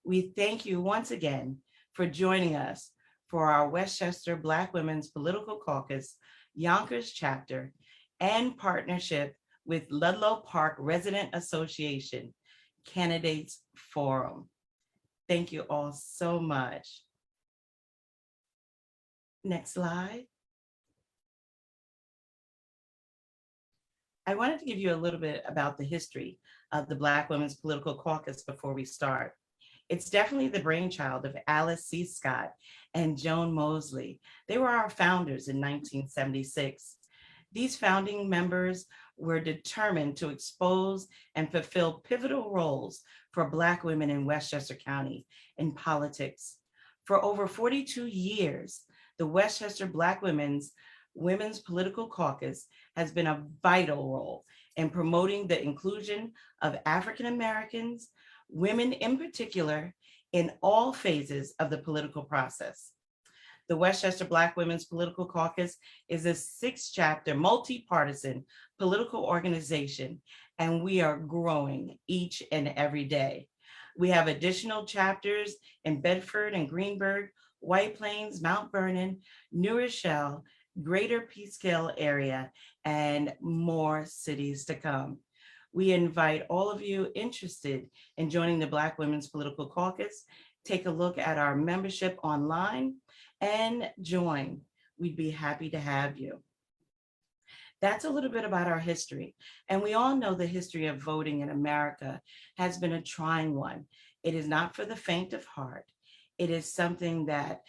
We thank you once again for joining us for our Westchester Black Women's Political Caucus Yonkers chapter and partnership with Ludlow Park Resident Association Candidates Forum. Thank you all so much. Next slide. I wanted to give you a little bit about the history of the Black Women's Political Caucus before we start. It's definitely the brainchild of Alice C. Scott and Joan Mosley. They were our founders in 1976. These founding members were determined to expose and fulfill pivotal roles for Black women in Westchester County in politics. For over 42 years, the Westchester Black Women's Political Caucus has been a vital role in promoting the inclusion of African Americans, women in particular, in all phases of the political process. The Westchester Black Women's Political Caucus is a 6-chapter, multi-partisan political organization, and we are growing each and every day. We have additional chapters in Bedford and Greenburgh, White Plains, Mount Vernon, New Rochelle, Greater Peekskill area, and more cities to come. We invite all of you interested in joining the Black Women's Political Caucus, take a look at our membership online and join. We'd be happy to have you. That's a little bit about our history. And we all know the history of voting in America has been a trying one. It is not for the faint of heart. It is something that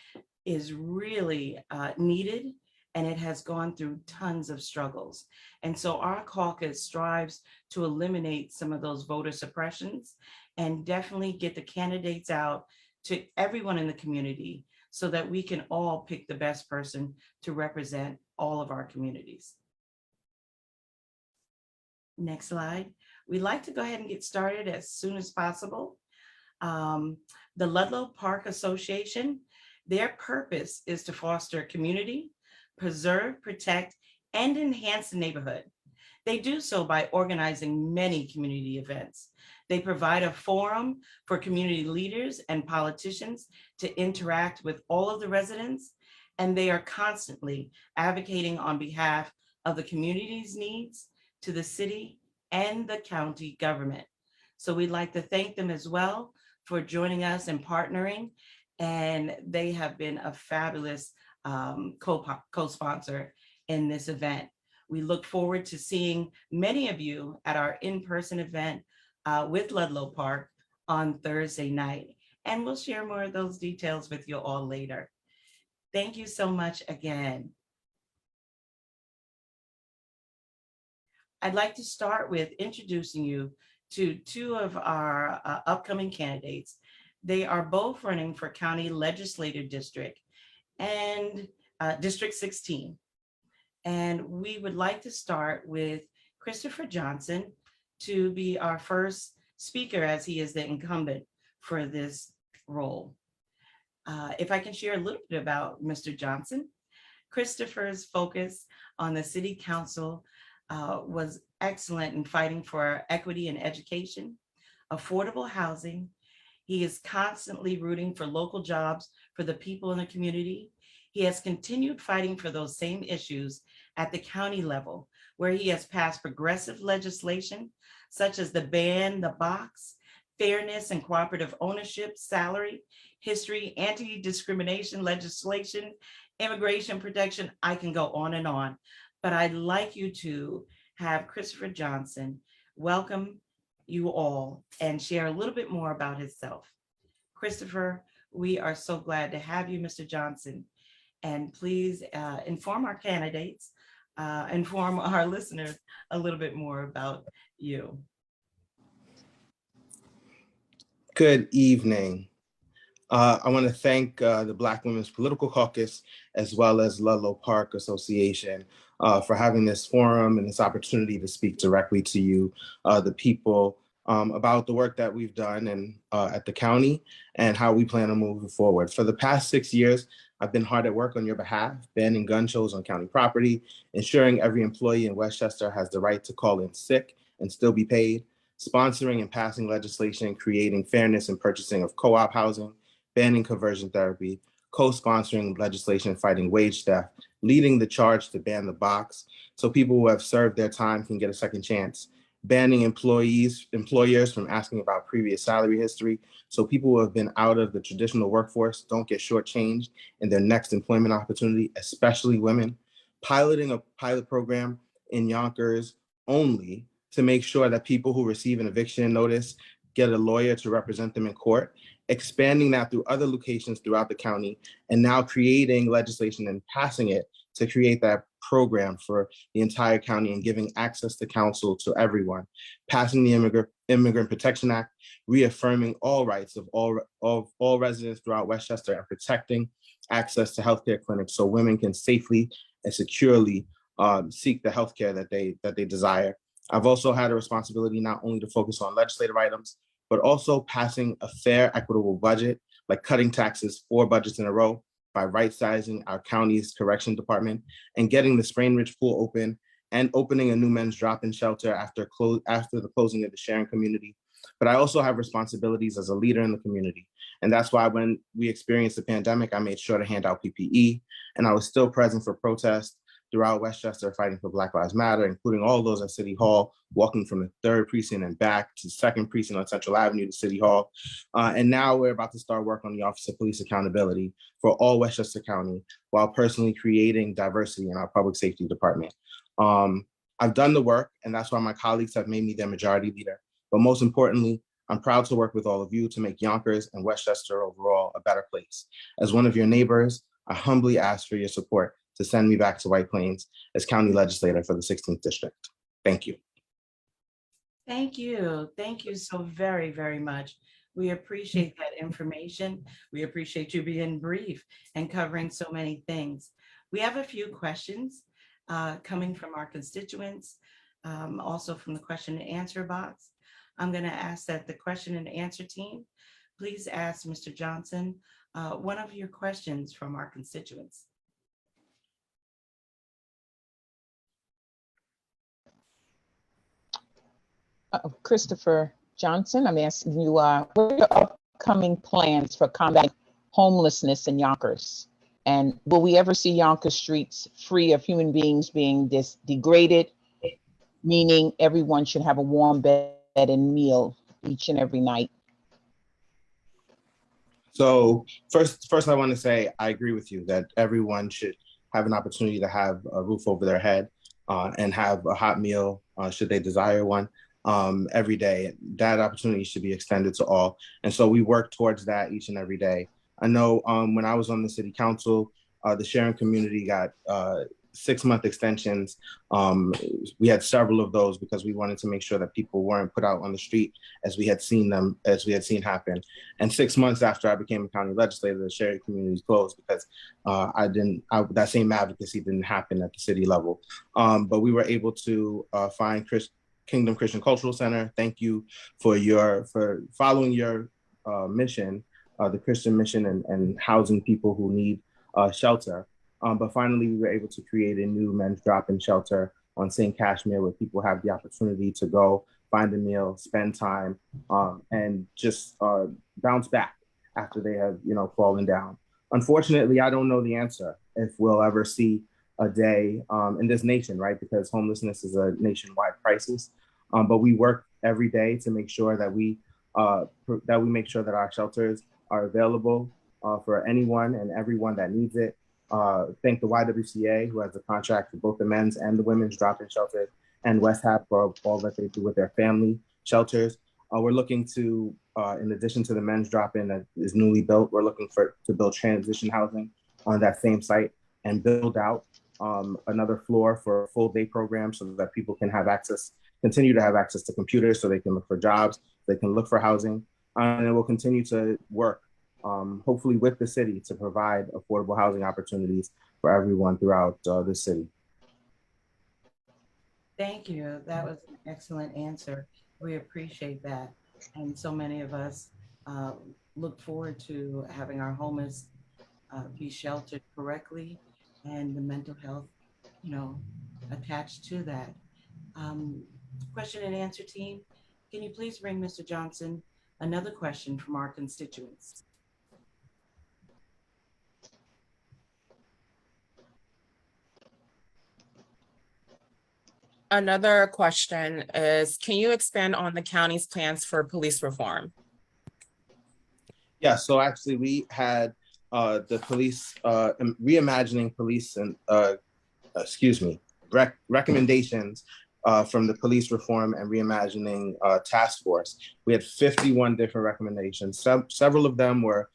is really needed, and it has gone through tons of struggles. And so our caucus strives to eliminate some of those voter suppressions and definitely get the candidates out to everyone in the community so that we can all pick the best person to represent all of our communities. Next slide. We'd like to go ahead and get started as soon as possible. The Ludlow Park Association, their purpose is to foster community, preserve, protect, and enhance the neighborhood. They do so by organizing many community events. They provide a forum for community leaders and politicians to interact with all of the residents, and they are constantly advocating on behalf of the community's needs to the city and the county government. So we'd like to thank them as well for joining us and partnering, and they have been a fabulous co-sponsor in this event. We look forward to seeing many of you at our in-person event with Ludlow Park on Thursday night. And we'll share more of those details with you all later. Thank you so much again. I'd like to start with introducing you to 2 of our upcoming candidates. They are both running for County Legislator District and District 16. And we would like to start with Christopher Johnson to be our first speaker, as he is the incumbent for this role. If I can share a little bit about Mr. Johnson. Christopher's focus on the City Council was excellent in fighting for equity in education, affordable housing. He is constantly rooting for local jobs for the people in the community. He has continued fighting for those same issues at the county level, where he has passed progressive legislation, such as the ban the box, fairness and cooperative ownership, salary, history, anti-discrimination legislation, immigration protection. I can go on and on, but I'd like you to have Christopher Johnson welcome you all and share a little bit more about himself. Christopher, we are so glad to have you, Mr. Johnson. And please inform our candidates, inform our listeners a little bit more about you. Good evening. I want to thank the Black Women's Political Caucus, as well as Ludlow Park Association, for having this forum and this opportunity to speak directly to you, the people, about the work that we've done and at the county and how we plan on moving forward. For the past 6 years, I've been hard at work on your behalf, banning gun shows on county property, ensuring every employee in Westchester has the right to call in sick and still be paid, sponsoring and passing legislation creating fairness in purchasing of co-op housing, banning conversion therapy, co-sponsoring legislation fighting wage theft, leading the charge to ban the box so people who have served their time can get a second chance, banning employers from asking about previous salary history so people who have been out of the traditional workforce don't get shortchanged in their next employment opportunity, especially women, piloting a pilot program in Yonkers only to make sure that people who receive an eviction notice get a lawyer to represent them in court, expanding that through other locations throughout the county, and now creating legislation and passing it to create that program for the entire county and giving access to counsel to everyone, passing the Immigrant Protection Act, reaffirming all rights of all residents throughout Westchester and protecting access to healthcare clinics so women can safely and securely seek the healthcare that they desire. I've also had a responsibility not only to focus on legislative items, but also passing a fair, equitable budget, like cutting taxes 4 budgets in a row by right-sizing our county's correction department and getting the Sprain Ridge pool open and opening a new men's drop-in shelter after the closing of the sharing community. But I also have responsibilities as a leader in the community. And that's why when we experienced the pandemic, I made sure to hand out PPE, and I was still present for protests throughout Westchester fighting for Black Lives Matter, including all those at City Hall, walking from the 3rd precinct and back to the 2nd precinct on Central Avenue to City Hall. And now we're about to start work on the Office of Police Accountability for all Westchester County while personally creating diversity in our public safety department. I've done the work, and that's why my colleagues have made me their majority leader. But most importantly, I'm proud to work with all of you to make Yonkers and Westchester overall a better place. As one of your neighbors, I humbly ask for your support to send me back to White Plains as County Legislator for the 16th District. Thank you. Thank you. Thank you so very, very much. We appreciate that information. We appreciate you being brief and covering so many things. We have a few questions coming from our constituents, also from the question and answer box. I'm going to ask that the question and answer team, please ask Mr. Johnson one of your questions from our constituents. Christopher Johnson, I'm asking you, what are your upcoming plans for combating homelessness in Yonkers? And will we ever see Yonkers streets free of human beings being degraded, meaning everyone should have a warm bed and meal each and every night? So first, I want to say I agree with you that everyone should have an opportunity to have a roof over their head and have a hot meal should they desire one. Every day. That opportunity should be extended to all. And so we work towards that each and every day. I know when I was on the city council, the sharing community got 6-month extensions. We had several of those because we wanted to make sure that people weren't put out on the street as we had seen happen. And 6 months after I became a county legislator, the sharing communities closed because that same advocacy didn't happen at the city level. But we were able to find Kingdom Christian Cultural Center. Thank you for following your mission, the Christian mission, and housing people who need shelter. But finally, we were able to create a new men's drop-in shelter on St. Cashmere where people have the opportunity to go find a meal, spend time, and just bounce back after they have, fallen down. Unfortunately, I don't know the answer if we'll ever see a day in this nation, right? Because homelessness is a nationwide crisis. But we work every day to make sure that we make sure that our shelters are available for anyone and everyone that needs it. Thank the YWCA, who has a contract for both the men's and the women's drop-in shelters, and West Hab for all that they do with their family shelters. We're looking to, in addition to the men's drop-in that is newly built, we're looking to build transition housing on that same site and build out another floor for a full day program so that people can continue to have access to computers so they can look for jobs, they can look for housing, and then we'll continue to work, hopefully with the city, to provide affordable housing opportunities for everyone throughout the city. Thank you. That was an excellent answer. We appreciate that. And so many of us look forward to having our homeless be sheltered correctly and the mental health, attached to that. Question and answer team, Can you please bring Mr. Johnson another question from our constituents? Another question is, can you expand on the county's plans for police reform? Yeah, so actually we had the police, reimagining police and, recommendations from the police reform and reimagining task force. We had 51 different recommendations. Several of them were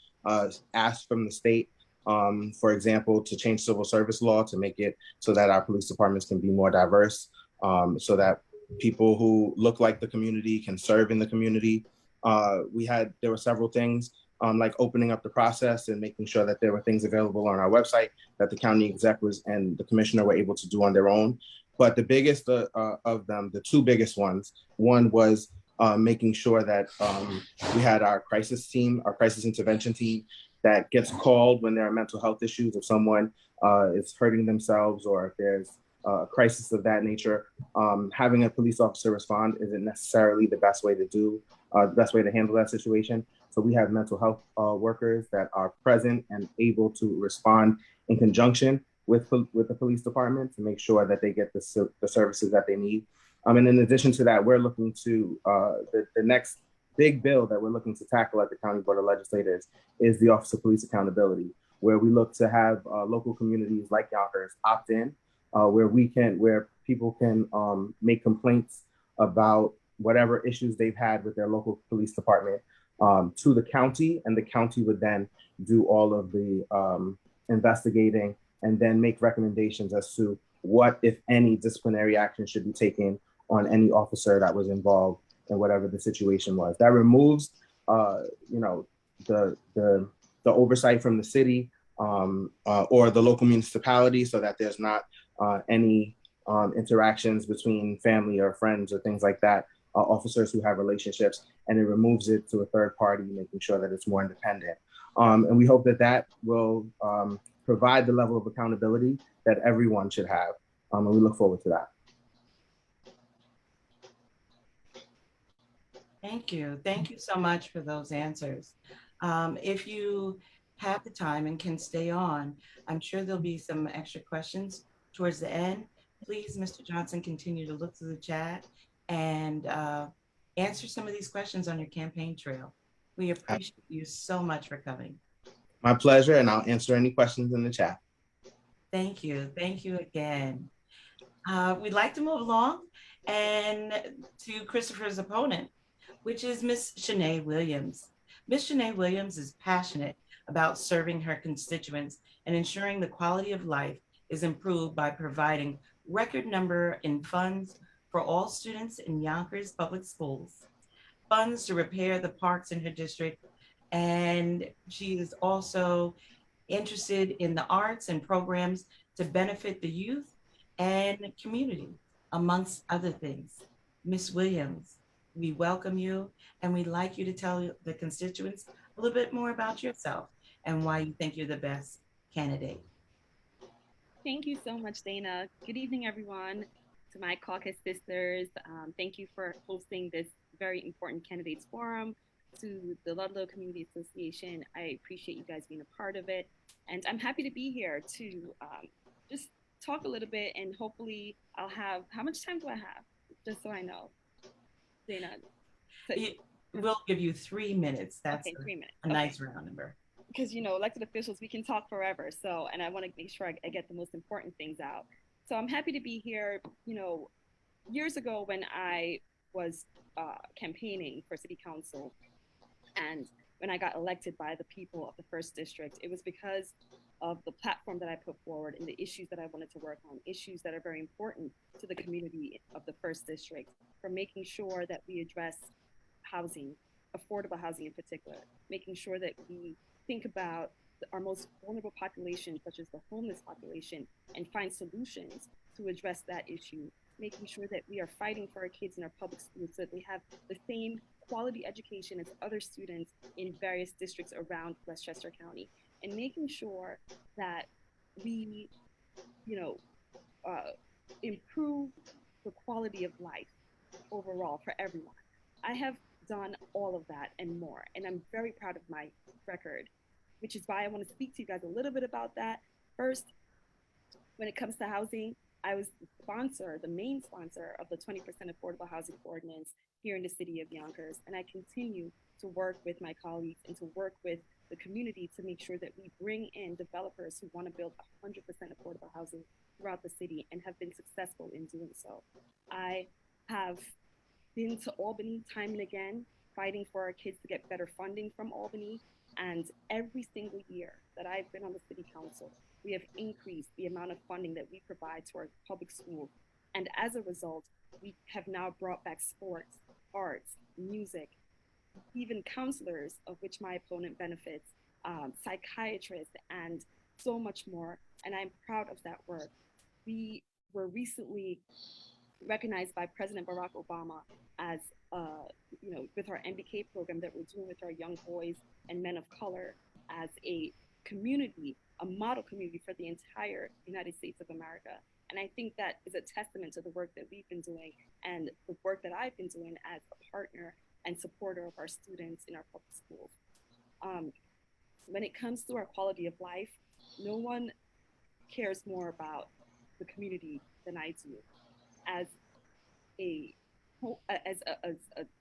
asked from the state, for example, to change civil service law to make it so that our police departments can be more diverse, so that people who look like the community can serve in the community. There were several things, like opening up the process and making sure that there were things available on our website that the county exec and the commissioner were able to do on their own. But the biggest of them, the two biggest ones, one was making sure that we had our crisis team, our crisis intervention team, that gets called when there are mental health issues, if someone is hurting themselves or if there's a crisis of that nature. Having a police officer respond isn't necessarily the best way to handle that situation. So we have mental health workers that are present and able to respond in conjunction with the police department to make sure that they get the services that they need. And in addition to that, we're looking to, the next big bill that we're looking to tackle at the County Board of Legislators is the Office of Police Accountability, where we look to have local communities like Yonkers opt in, where people can make complaints about whatever issues they've had with their local police department to the county, and the county would then do all of the investigating and then make recommendations as to what, if any, disciplinary action should be taken on any officer that was involved in whatever the situation was. That removes, the oversight from the city or the local municipality, so that there's not any interactions between family or friends or things like that, officers who have relationships, and it removes it to a third party, making sure that it's more independent. And we hope that that will provide the level of accountability that everyone should have. And we look forward to that. Thank you. Thank you so much for those answers. If you have the time and can stay on, I'm sure there'll be some extra questions towards the end. Please, Mr. Johnson, continue to look through the chat and answer some of these questions on your campaign trail. We appreciate you so much for coming. My pleasure, and I'll answer any questions in the chat. Thank you. Thank you again. We'd like to move along and to Christopher's opponent, which is Miss Shanae Williams. Miss Shanae Williams is passionate about serving her constituents and ensuring the quality of life is improved by providing record number in funds for all students in Yonkers Public Schools, funds to repair the parks in her district, and she is also interested in the arts and programs to benefit the youth and community, amongst other things. Miss Williams, we welcome you, and we'd like you to tell the constituents a little bit more about yourself and why you think you're the best candidate. Thank you so much, Dana. Good evening, everyone. To my caucus sisters, thank you for hosting this very important candidates forum. To the Ludlow Community Association, I appreciate you guys being a part of it. And I'm happy to be here to just talk a little bit, and hopefully I'll have, how much time do I have? Just so I know, Dana. So, we'll give you 3 minutes. That's okay, 3 minutes. A nice round number. Because, you know, elected officials, we can talk forever. So, and I want to make sure I get the most important things out. So I'm happy to be here. You know, years ago when I was campaigning for city council, and when I got elected by the people of the first district, it was because of the platform that I put forward and the issues that I wanted to work on, issues that are very important to the community of the first district, for making sure that we address housing, affordable housing in particular, making sure that we think about our most vulnerable populations, such as the homeless population, and find solutions to address that issue, making sure that we are fighting for our kids in our public schools so that they have the same quality education as other students in various districts around Westchester County, and making sure that we, improve the quality of life overall for everyone. I have done all of that and more, and I'm very proud of my record, which is why I want to speak to you guys a little bit about that. First, when it comes to housing, I was the sponsor, the main sponsor of the 20% affordable housing ordinance here in the city of Yonkers. And I continue to work with my colleagues and to work with the community to make sure that we bring in developers who want to build 100% affordable housing throughout the city and have been successful in doing so. I have been to Albany time and again, fighting for our kids to get better funding from Albany. And every single year that I've been on the city council, we have increased the amount of funding that we provide to our public schools. And as a result, we have now brought back sports, arts, music, even counselors, of which my opponent benefits, psychiatrists, and so much more. And I'm proud of that work. We were recently recognized by President Barack Obama as, with our MBK program that we're doing with our young boys and men of color as a community, a model community for the entire United States of America. And I think that is a testament to the work that we've been doing and the work that I've been doing as a partner and supporter of our students in our public schools. When it comes to our quality of life, no one cares more about the community than I do. As a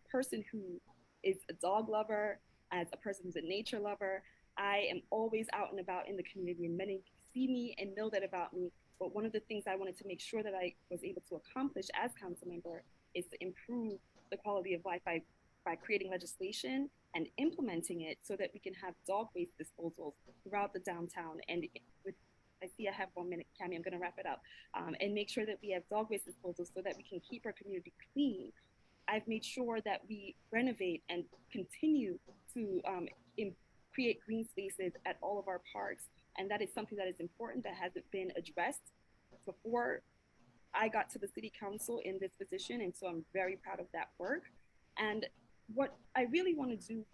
person who is a dog lover, as a person who's a nature lover, I am always out and about in the community, and many see me and know that about me. But one of the things I wanted to make sure that I was able to accomplish as council member is to improve the quality of life by creating legislation and implementing it so that we can have dog waste disposals throughout the downtown. And with, I see I have 1 minute, Cami, I'm gonna wrap it up, and make sure that we have dog waste disposals so that we can keep our community clean. I've made sure that we renovate and continue to create green spaces at all of our parks. And that is something that is important that hasn't been addressed before I got to the city council in this position. And so I'm very proud of that work. And what I really want to do,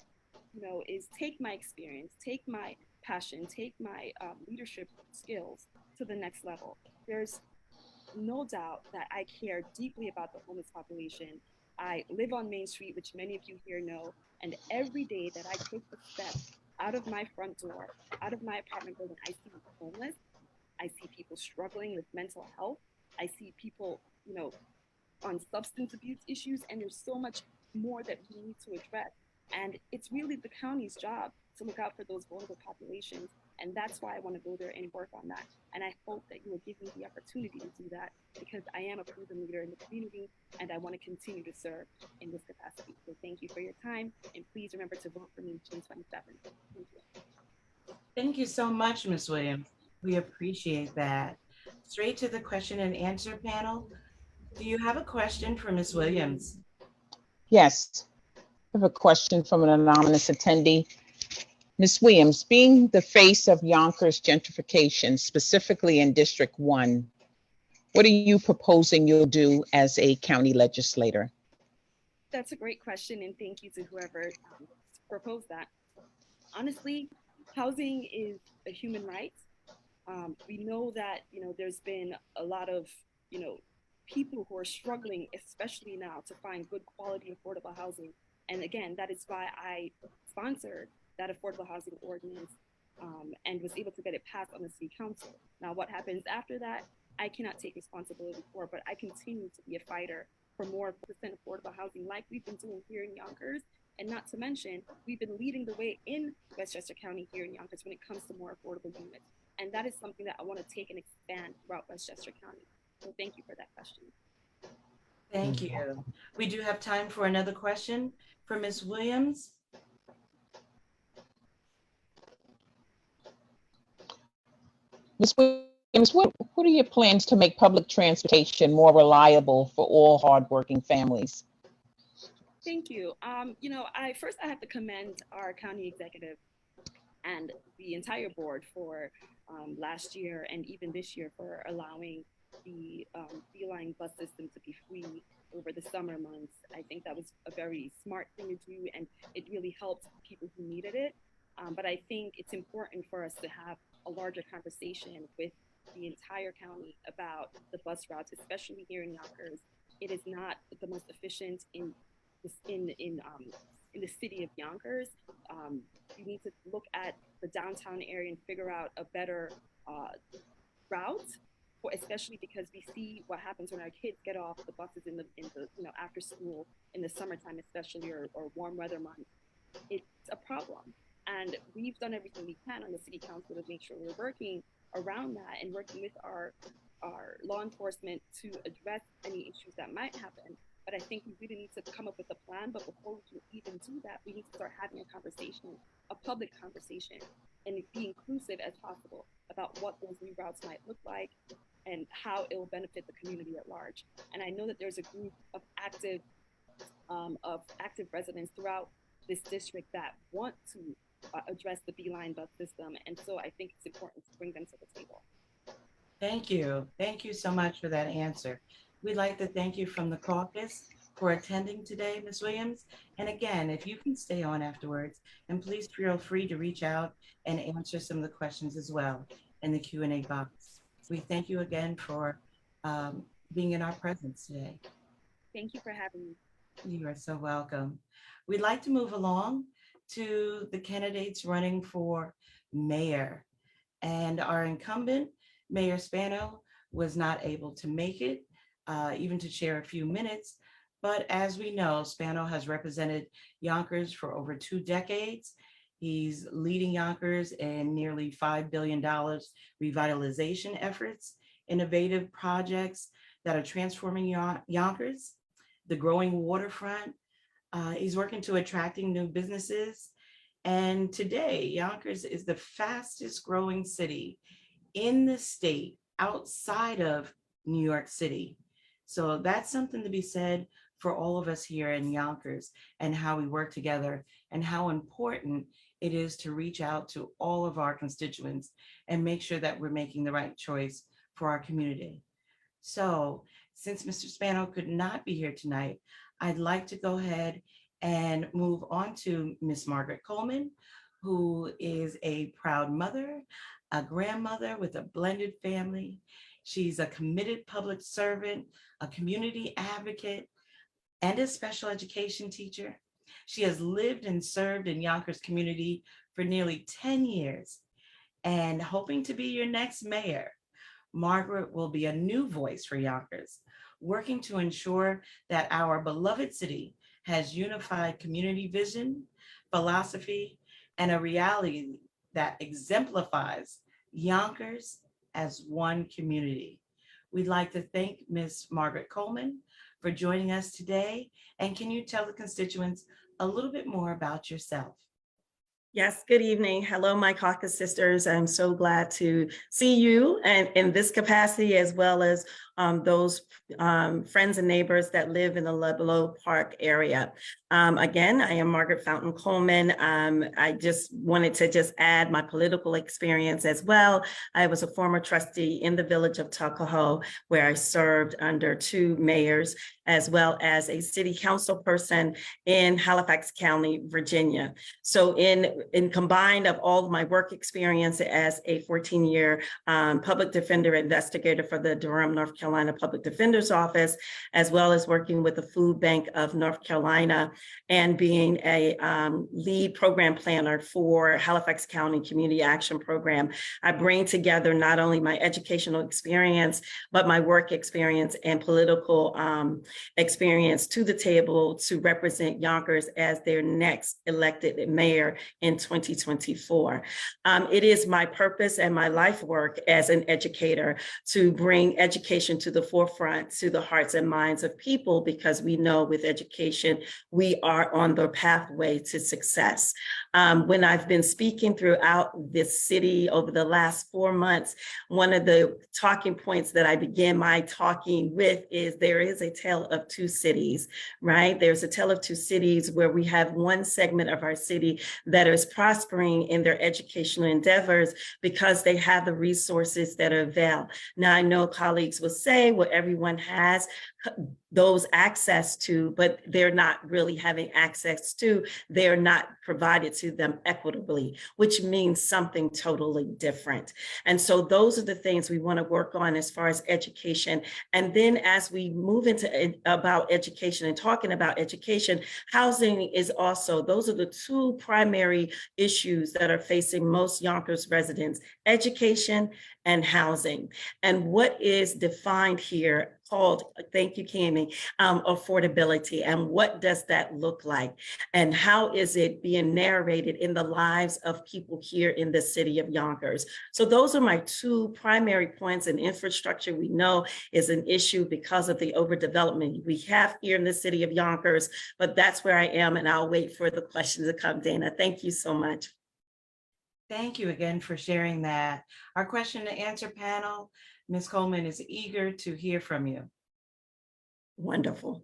is take my experience, take my passion, take my leadership skills to the next level. There's no doubt that I care deeply about the homeless population. I live on Main Street, which many of you here know, and every day that I take a step out of my front door, out of my apartment building, I see homeless, I see people struggling with mental health, I see people, on substance abuse issues, and there's so much more that we need to address. And it's really the county's job to look out for those vulnerable populations. And that's why I want to go there and work on that. And I hope that you will give me the opportunity to do that, because I am a proven leader in the community and I want to continue to serve in this capacity. So thank you for your time, and please remember to vote for me June 27th. Thank you. Thank you so much, Ms. Williams. We appreciate that. Straight to the question and answer panel. Do you have a question for Ms. Williams? Yes, I have a question from an anonymous attendee. Ms. Williams, being the face of Yonkers gentrification, specifically in District 1, what are you proposing you'll do as a county legislator? That's a great question, and thank you to whoever proposed that. Honestly, housing is a human right. We know that, there's been a lot of, people who are struggling, especially now, to find good quality affordable housing. And again, that is why I sponsored that affordable housing ordinance and was able to get it passed on the city council. Now, what happens after that, I cannot take responsibility for, but I continue to be a fighter for more percent affordable housing like we've been doing here in Yonkers. And not to mention, we've been leading the way in Westchester County here in Yonkers when it comes to more affordable units. And that is something that I want to take and expand throughout Westchester County. So thank you for that question. Thank you. We do have time for another question for Ms. Williams. Ms. Williams, what are your plans to make public transportation more reliable for all hardworking families? Thank you. I have to commend our county executive and the entire board for last year and even this year for allowing the Beeline bus system to be free over the summer months. I think that was a very smart thing to do, and it really helped people who needed it. But I think it's important for us to have a larger conversation with the entire county about the bus routes, especially here in Yonkers. It is not the most efficient in in the city of Yonkers. You need to look at the downtown area and figure out a better route, especially because we see what happens when our kids get off the buses in the after school in the summertime, especially or warm weather months. It's a problem, and we've done everything we can on the city council to make sure we're working around that and working with our law enforcement to address any issues that might happen. But I think we really need to come up with a plan. But before we can even do that, we need to start having a conversation, a public conversation, and be inclusive as possible about what those new routes might look like and how it will benefit the community at large. And I know that there's a group of active residents throughout this district that want to address the Beeline bus system. And so I think it's important to bring them to the table. Thank you. Thank you so much for that answer. We'd like to thank you from the caucus for attending today, Ms. Williams. And again, if you can stay on afterwards, and please feel free to reach out and answer some of the questions as well in the Q&A box. We thank you again for being in our presence today. Thank you for having me. You are so welcome. We'd like to move along to the candidates running for mayor. And our incumbent, Mayor Spano, was not able to make it, even to share a few minutes. But as we know, Spano has represented Yonkers for over 2 decades. He's leading Yonkers in nearly $5 billion revitalization efforts, innovative projects that are transforming Yonkers, the growing waterfront. He's working to attracting new businesses. And today, Yonkers is the fastest growing city in the state outside of New York City. So that's something to be said for all of us here in Yonkers and how we work together and how important it is to reach out to all of our constituents and make sure that we're making the right choice for our community. So since Mr. Spano could not be here tonight, I'd like to go ahead and move on to Miss Margaret Coleman, who is a proud mother, a grandmother with a blended family. She's a committed public servant, a community advocate, and a special education teacher. She has lived and served in Yonkers community for nearly 10 years. And hoping to be your next mayor, Margaret will be a new voice for Yonkers, working to ensure that our beloved city has unified community vision, philosophy, and a reality that exemplifies Yonkers as one community. We'd like to thank Ms. Margaret Coleman for joining us today. And can you tell the constituents a little bit more about yourself? Yes, good evening. Hello, my caucus sisters. I'm so glad to see you and in this capacity, as well as those friends and neighbors that live in the Ludlow Park area. Again, I am Margaret Fountain-Coleman. I just wanted to add my political experience as well. I was a former trustee in the village of Tuckahoe, where I served under 2 mayors, as well as a city council person in Halifax County, Virginia. So in combined of all of my work experience as a 14-year public defender investigator for the Durham, North Carolina Public Defender's Office, as well as working with the Food Bank of North Carolina and being a lead program planner for Halifax County Community Action Program. I bring together not only my educational experience, but my work experience and political experience to the table to represent Yonkers as their next elected mayor in 2024. It is my purpose and my life work as an educator to bring education to the forefront, to the hearts and minds of people, because we know with education, we are on the pathway to success. When I've been speaking throughout this city over the last 4 months, one of the talking points that I begin my talking with is there is a tale of 2 cities, right? There's a tale of 2 cities where we have one segment of our city that is prospering in their educational endeavors because they have the resources that are available. Now, I know colleagues will say, well, everyone has those access to, but they're not really having access to, they're not provided to them equitably, which means something totally different. And so those are the things we want to work on as far as education. And then as we move into about education and talking about education, housing is also, those are the two primary issues that are facing most Yonkers residents: education and housing. And what is defined here called, thank you, Cami, affordability. And what does that look like? And how is it being narrated in the lives of people here in the city of Yonkers? So those are my two primary points. And infrastructure, we know, is an issue because of the overdevelopment we have here in the city of Yonkers, but that's where I am, and I'll wait for the questions to come, Dana. Thank you so much. Thank you again for sharing that. Our question and answer panel, Ms. Coleman is eager to hear from you. Wonderful.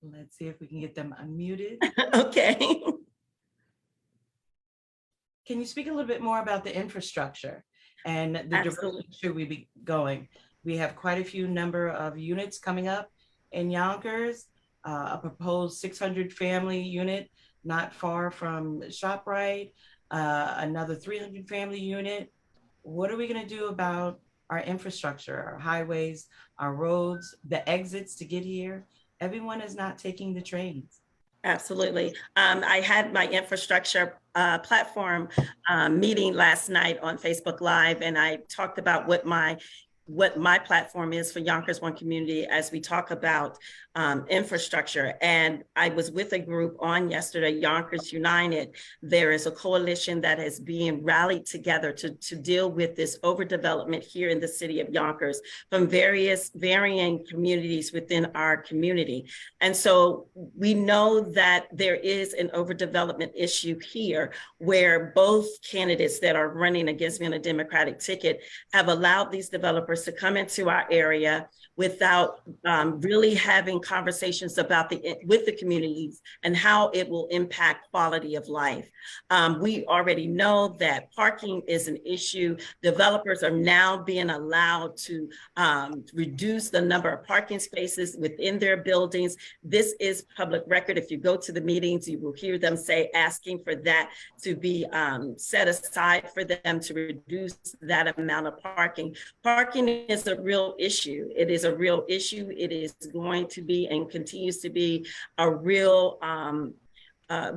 Let's see if we can get them unmuted. Okay. Can you speak a little bit more about the infrastructure and the direction should we be going? We have quite a few number of units coming up in Yonkers, a proposed 600 family unit not far from ShopRite, another 300 family unit. What are we going to do about our infrastructure, our highways, our roads, the exits to get here? Everyone is not taking the trains. Absolutely. I had my infrastructure platform meeting last night on Facebook Live, and I talked about what my platform is for Yonkers One Community as we talk about infrastructure. And I was with a group on yesterday, Yonkers United. There is a coalition that is being rallied together to deal with this overdevelopment here in the city of Yonkers from varying communities within our community. And so we know that there is an overdevelopment issue here where both candidates that are running against me on a Democratic ticket have allowed these developers to come into our area without really having conversations about with the communities and how it will impact quality of life. We already know that parking is an issue. Developers are now being allowed to reduce the number of parking spaces within their buildings. This is public record. If you go to the meetings, you will hear them asking for that to be set aside for them to reduce that amount of parking. Parking is a real issue. It is a real issue. It is going to be and continues to be a real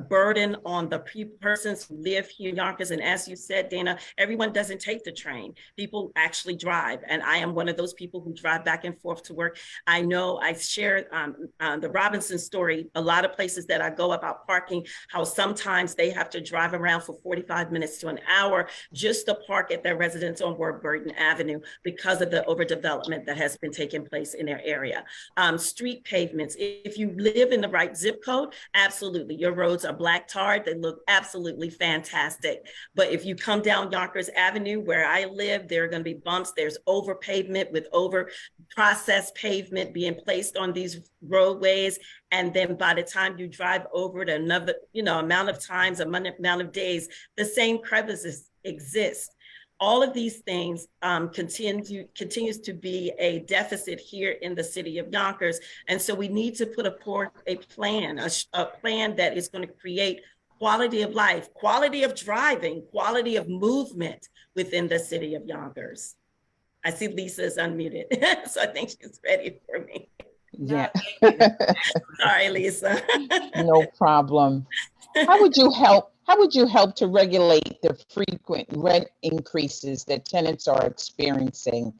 burden on the persons who live here in Yonkers. And as you said, Dana, everyone doesn't take the train. People actually drive. And I am one of those people who drive back and forth to work. I know I shared the Robinson story, a lot of places that I go about parking, how sometimes they have to drive around for 45 minutes to an hour just to park at their residence on Warburton Avenue because of the overdevelopment that has been taking place in their area. Street pavements, if you live in the right zip code, absolutely, your roads are black tarred. They look absolutely fantastic. But if you come down Yonkers Avenue, where I live, there are going to be bumps. There's over pavement with over processed pavement being placed on these roadways. And then by the time you drive over it another, amount of times, amount of days, the same crevices exist. All of these things continues to be a deficit here in the city of Yonkers. And so we need to put a plan that is going to create quality of life, quality of driving, quality of movement within the city of Yonkers. I see Lisa's unmuted, so I think she's ready for me. Yeah. Sorry, Lisa. No problem. How would you help to regulate the frequent rent increases that tenants are experiencing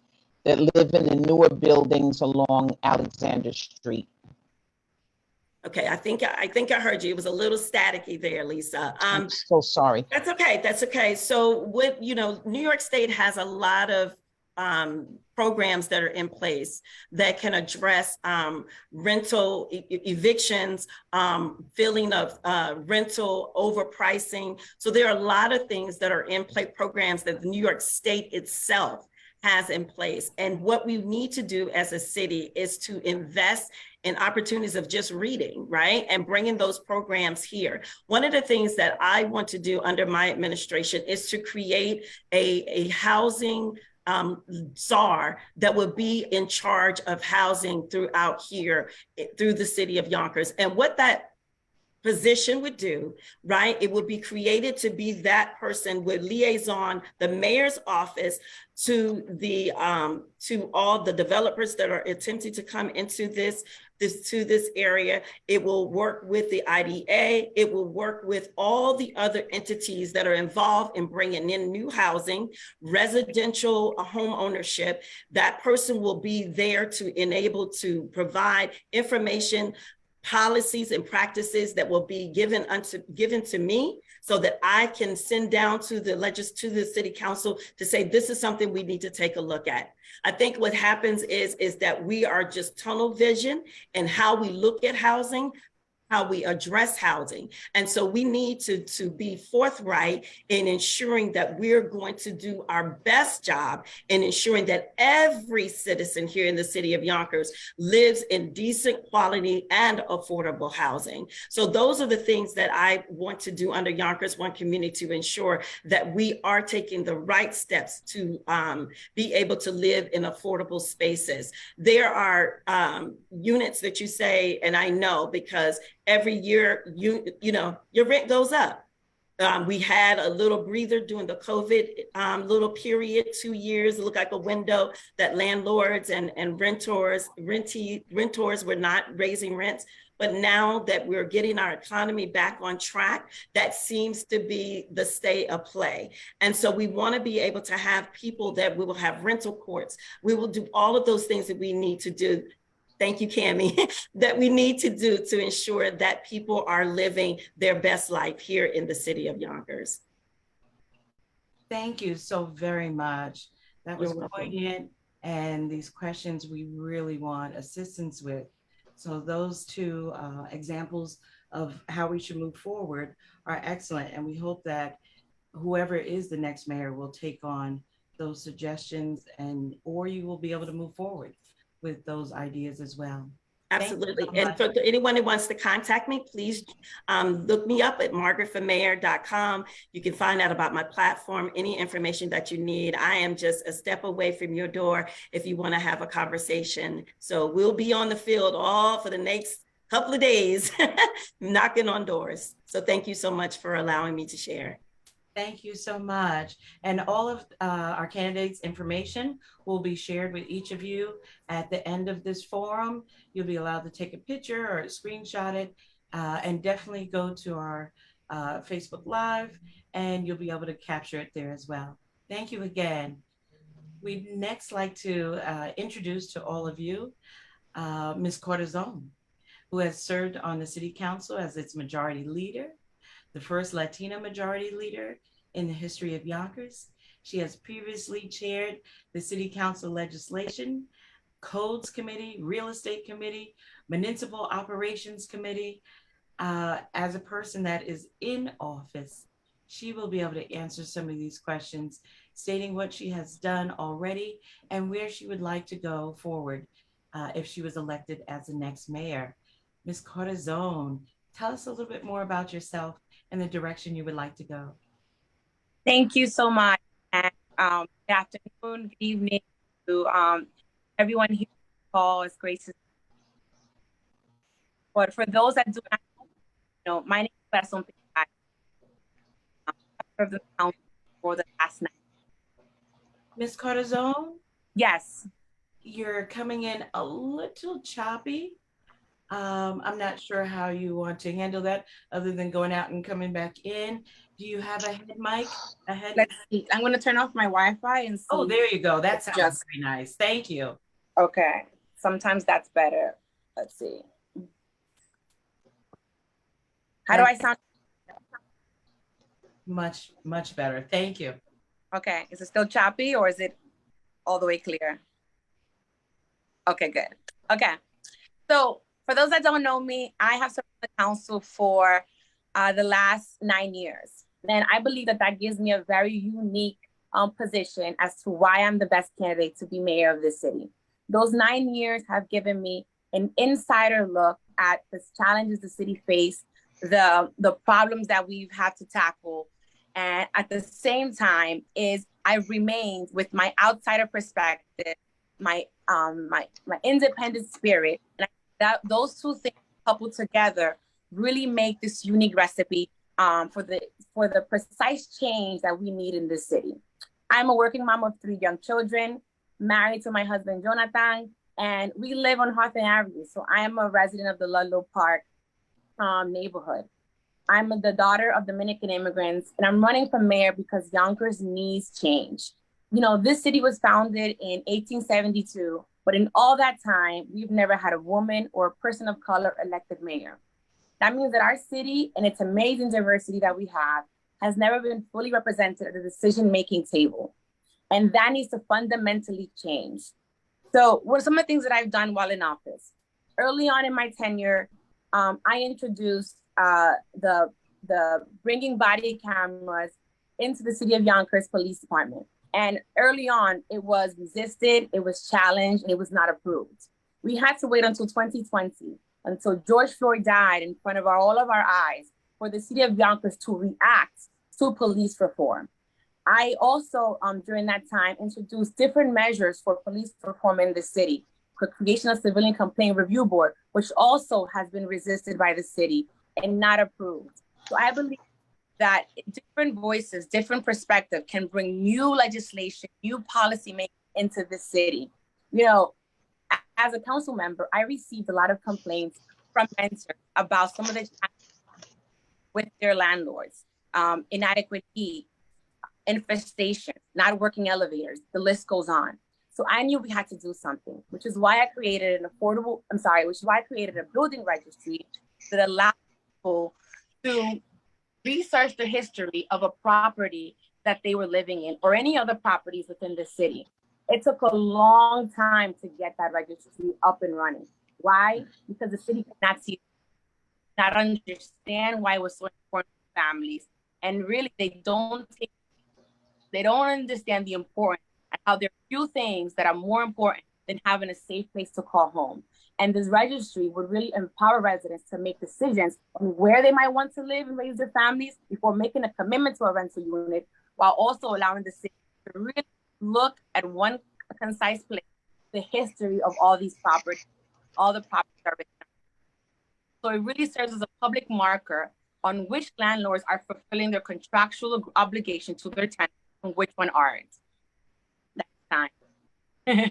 that live in the newer buildings along Alexander Street? Okay, I think I heard you. It was a little staticky there, Lisa. I'm so sorry. That's okay. That's okay. So New York State has a lot of programs that are in place that can address rental evictions, filling of rental overpricing. So there are a lot of things that are in play, programs that the New York State itself has in place. And what we need to do as a city is to invest in opportunities of just reading, right? And bringing those programs here. One of the things that I want to do under my administration is to create a housing czar that would be in charge of housing throughout here, through the city of Yonkers. And what that position would do, right? It would be created to be that person with liaison the mayor's office to the to all the developers that are attempting to come into this area. It will work with the IDA. It will work with all the other entities that are involved in bringing in new housing, residential home ownership. That person will be there to enable to provide information, policies and practices that will be given to me, so that I can send down to the city council to say, this is something we need to take a look at. I think what happens is that we are just tunnel vision in how we look at housing, how we address housing. And so we need to be forthright in ensuring that we're going to do our best job in ensuring that every citizen here in the city of Yonkers lives in decent quality and affordable housing. So those are the things that I want to do under Yonkers One Community to ensure that we are taking the right steps to be able to live in affordable spaces. There are units that you say, and I know because every year, you know, your rent goes up. We had a little breather during the COVID little period, 2 years. It looked like a window that landlords and renters were not raising rents. But now that we're getting our economy back on track, that seems to be the state of play. And so we want to be able to have people that we will have rental courts. We will do all of those things that we need to do. Thank you, Cammie, that we need to do to ensure that people are living their best life here in the city of Yonkers. Thank you so very much. That was poignant, and these questions we really want assistance with. So those two examples of how we should move forward are excellent. And we hope that whoever is the next mayor will take on those suggestions, and or you will be able to move forward with those ideas as well. Absolutely. And for anyone who wants to contact me, please look me up at margaretformayor.com. You can find out about my platform, any information that you need. I am just a step away from your door if you want to have a conversation. So we'll be on the field all for the next couple of days, knocking on doors. So thank you so much for allowing me to share. Thank you so much. And all of our candidates' information will be shared with each of you at the end of this forum. You'll be allowed to take a picture or screenshot it, and definitely go to our Facebook Live, and you'll be able to capture it there as well. Thank you again. We'd next like to introduce to all of you Ms. Corazon, who has served on the City Council as its majority leader, the first Latina majority leader in the history of Yonkers. She has previously chaired the City Council Legislation, Codes Committee, Real Estate Committee, Municipal Operations Committee. As a person that is in office, she will be able to answer some of these questions, stating what she has done already and where she would like to go forward if she was elected as the next mayor. Ms. Corazon, tell us a little bit more about yourself and the direction you would like to go. Thank you so much. And good afternoon, good evening to everyone here on the call. It's great to see you. But for those that do not know, my name is Corazon. I served the council for the last night. Ms. Corazon? Yes. You're coming in a little choppy. I'm not sure how you want to handle that other than going out and coming back in. Do you have a head mic? Let's see. I'm going to turn off my Wi-Fi and see. Oh, there you go. That sounds very nice. Thank you. Okay. Sometimes that's better. Let's see. How do I sound? Much, much better. Thank you. Okay. Is it still choppy or is it all the way clear? Okay, good. Okay. So for those that don't know me, I have served on the council for the last 9 years. And I believe that that gives me a very unique position as to why I'm the best candidate to be mayor of this city. Those 9 years have given me an insider look at the challenges the city faced, the problems that we've had to tackle. And at the same time I remained with my outsider perspective, my independent spirit. And those two things coupled together really make this unique recipe for the precise change that we need in this city. I'm a working mom of 3 young children, married to my husband, Jonathan, and we live on Hawthorne Avenue. So I am a resident of the Ludlow Park neighborhood. I'm the daughter of Dominican immigrants, and I'm running for mayor because Yonkers needs change. You know, this city was founded in 1872, but in all that time, we've never had a woman or a person of color elected mayor. That means that our city and its amazing diversity that we have has never been fully represented at the decision-making table. And that needs to fundamentally change. So what are some of the things that I've done while in office? Early on in my tenure, I introduced the bringing body cameras into the City of Yonkers Police Department. And early on, it was resisted, it was challenged, and it was not approved. We had to wait until 2020, until George Floyd died in front of all of our eyes, for the City of Yonkers to react to police reform. I also, during that time, introduced different measures for police reform in the city, the creation of Civilian Complaint Review Board, which also has been resisted by the city and not approved. So I believe that different voices, different perspectives can bring new legislation, new policy making into the city. You know, as a council member, I received a lot of complaints from renters about some of the challenges with their landlords, inadequate heat, infestation, not working elevators, the list goes on. So I knew we had to do something, which is why I created a building registry that allowed people to research the history of a property that they were living in or any other properties within the city. It took a long time to get that registry up and running. Why? Because the city could not understand why it was so important to families. And really, they don't understand the importance and how there are few things that are more important than having a safe place to call home. And this registry would really empower residents to make decisions on where they might want to live and raise their families before making a commitment to a rental unit, while also allowing the city to really look at one concise place, the history of all these properties, all the properties are written. So it really serves as a public marker on which landlords are fulfilling their contractual obligation to their tenants and which one aren't. That's time.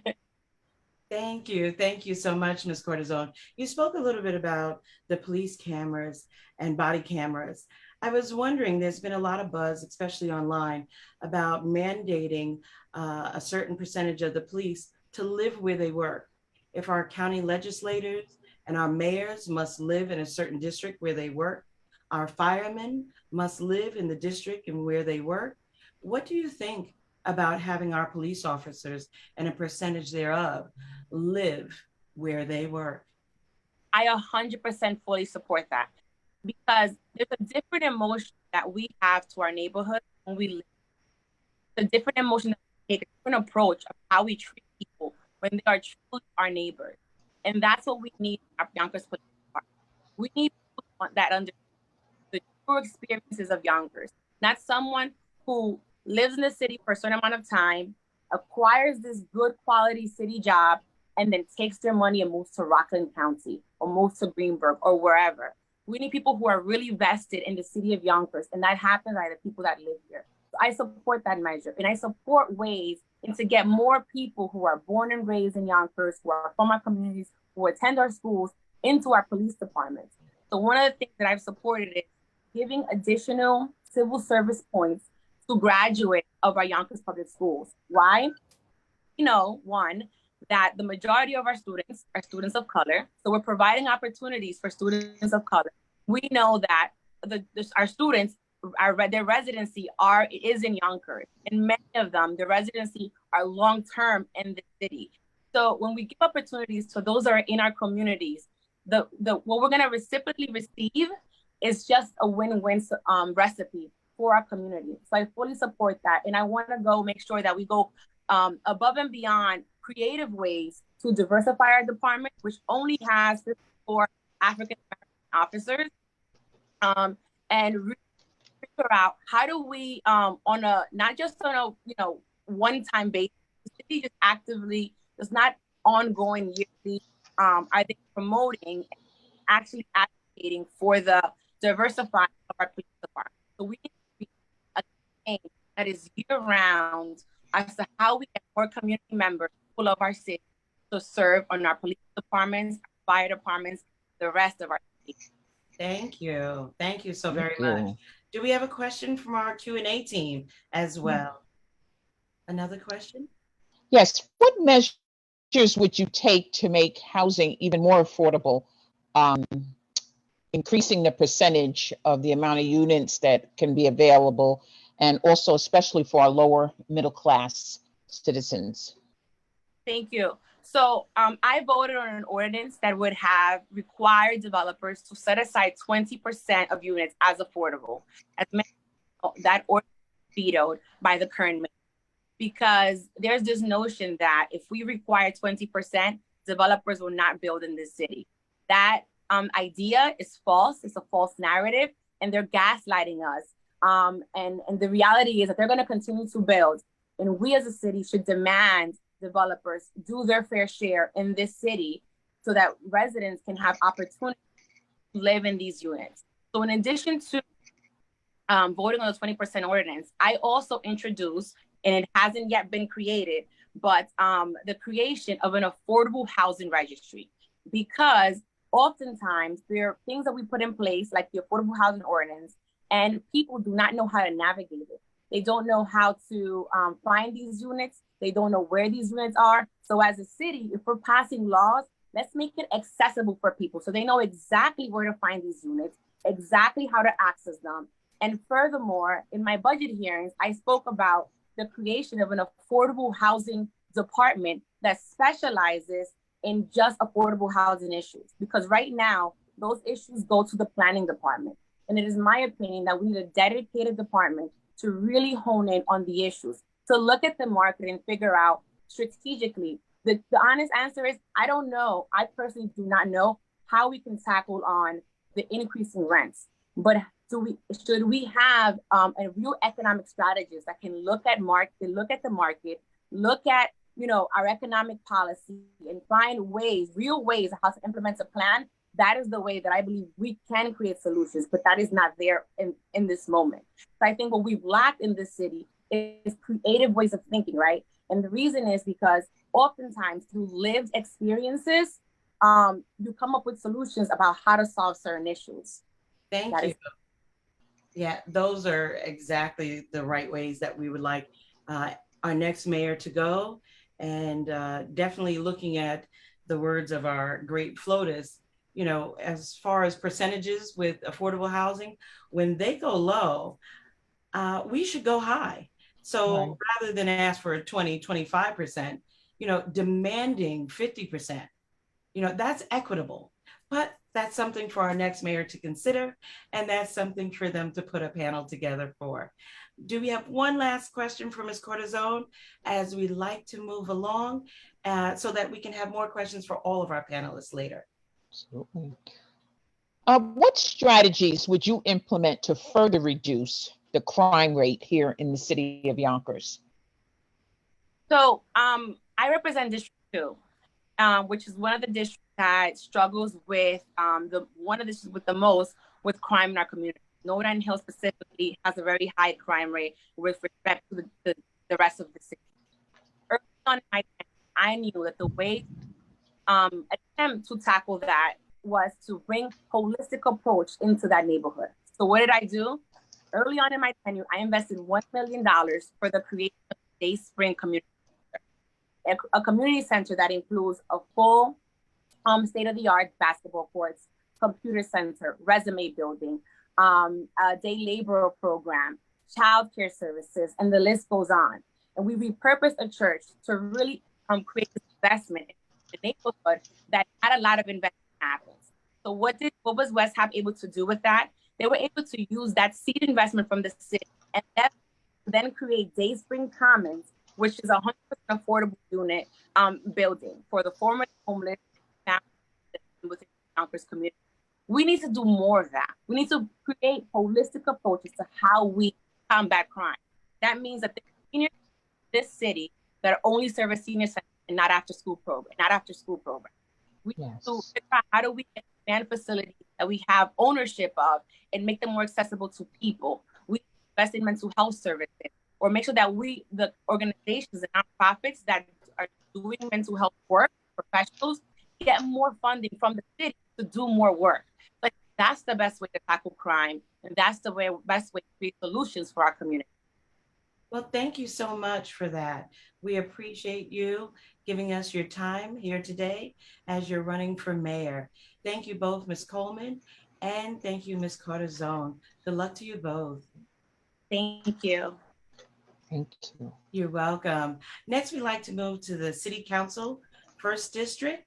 Thank you. Thank you so much, Ms. Corazon. You spoke a little bit about the police cameras and body cameras. I was wondering, there's been a lot of buzz, especially online, about mandating a certain percentage of the police to live where they work. If our county legislators and our mayors must live in a certain district where they work, our firemen must live in the district and where they work. What do you think about having our police officers and a percentage thereof live where they work? I 100% fully support that, because there's a different emotion that we have to our neighborhood when we live. It's a different emotion that we take, a different approach of how we treat people when they are truly our neighbors. And that's what we need in our Yonkers Police Department. We need people that understand the true experiences of Yonkers, not someone who lives in the city for a certain amount of time, acquires this good quality city job, and then takes their money and moves to Rockland County or moves to Greenburgh or wherever. We need people who are really vested in the city of Yonkers, and that happens by the people that live here. So I support that measure, and I support ways to get more people who are born and raised in Yonkers, who are from our communities, who attend our schools, into our police departments. So one of the things that I've supported is giving additional civil service points to graduates of our Yonkers public schools. Why? You know, one, that the majority of our students are students of color. So we're providing opportunities for students of color. We know that our students, their residency is in Yonkers, and many of them, their residency are long-term in the city. So when we give opportunities to those that are in our communities, what we're gonna reciprocally receive is just a win-win recipe for our community. So I fully support that. And I want to go make sure that we go above and beyond creative ways to diversify our department, which only has 54 African American officers, and really figure out how do we, on a, not just on a, one-time basis, the city just actively, it's not ongoing yearly, are they promoting, actually advocating for the diversifying of our police department. So we need to be a campaign that is year-round as to how we get more community members who love our city to serve on our police departments, our fire departments, the rest of our city. Thank you. Thank you so very much. Do we have a question from our Q&A team as well? Another question? Yes. What measures would you take to make housing even more affordable, increasing the percentage of the amount of units that can be available, and also especially for our lower middle class citizens? Thank you. So I voted on an ordinance that would have required developers to set aside 20% of units as affordable. As many know, that ordinance was vetoed by the current mayor, because there's this notion that if we require 20%, developers will not build in this city. That idea is false. It's a false narrative, and they're gaslighting us. And the reality is that they're going to continue to build, and we as a city should demand developers do their fair share in this city so that residents can have opportunity to live in these units. So in addition to voting on the 20% ordinance, I also introduced, and it hasn't yet been created, but the creation of an affordable housing registry, because oftentimes there are things that we put in place, like the affordable housing ordinance, and people do not know how to navigate it. They don't know how to find these units. They don't know where these units are. So as a city, if we're passing laws, let's make it accessible for people so they know exactly where to find these units, exactly how to access them. And furthermore, in my budget hearings, I spoke about the creation of an affordable housing department that specializes in just affordable housing issues. Because right now, those issues go to the planning department. And it is my opinion that we need a dedicated department to really hone in on the issues, to look at the market and figure out strategically. The honest answer is, I don't know. I personally do not know how we can tackle on the increasing rents. But should we have a real economic strategist that can look at the market, look at our economic policy, and find real ways how to implement a plan? That is the way that I believe we can create solutions, but that is not there in this moment. So I think what we've lacked in this city is creative ways of thinking, right? And the reason is because oftentimes through lived experiences, you come up with solutions about how to solve certain issues. Thank you. Yeah, those are exactly the right ways that we would like our next mayor to go. And definitely looking at the words of our great FLOTUS, as far as percentages with affordable housing, when they go low, we should go high. So rather than ask for 20, 25%, demanding 50%, that's equitable. But that's something for our next mayor to consider, and that's something for them to put a panel together for. Do we have one last question for Ms. Corazon as we like to move along so that we can have more questions for all of our panelists later? Absolutely. What strategies would you implement to further reduce the crime rate here in the city of Yonkers? So I represent District 2, which is one of the districts that struggles with one of the districts with the most with crime in our community. Northern Hill specifically has a very high crime rate with respect to the rest of the city. Early on in my time, I knew that the way attempt to tackle that was to bring holistic approach into that neighborhood. So what did I do? Early on in my tenure, I invested $1 million for the creation of Day Spring Community Center, a community center that includes a full state-of-the-art basketball courts, computer center, resume building, a day laborer program, childcare services, and the list goes on. And we repurposed a church to really create this investment in the neighborhood that had a lot of investment happens. So what was West Ham able to do with that? they were able to use that seed investment from the city and then create Day Spring Commons, which is a 100% affordable unit building for the former homeless families within the Yonkers community. We need to do more of that. We need to create holistic approaches to how we combat crime. That means that the seniors in this city that only serve a senior center and not after school program. We need to figure out how do we expand facilities that we have ownership of and make them more accessible to people. We invest in mental health services, or make sure that the organizations and nonprofits that are doing mental health work, professionals, get more funding from the city to do more work. But that's the best way to tackle crime, and that's the best way to create solutions for our community. Well, thank you so much for that. We appreciate you giving us your time here today as you're running for mayor. Thank you both, Ms. Coleman, and thank you, Ms. Corazon. Good luck to you both. Thank you. Thank you. You're welcome. Next, we'd like to move to the City Council, 1st District,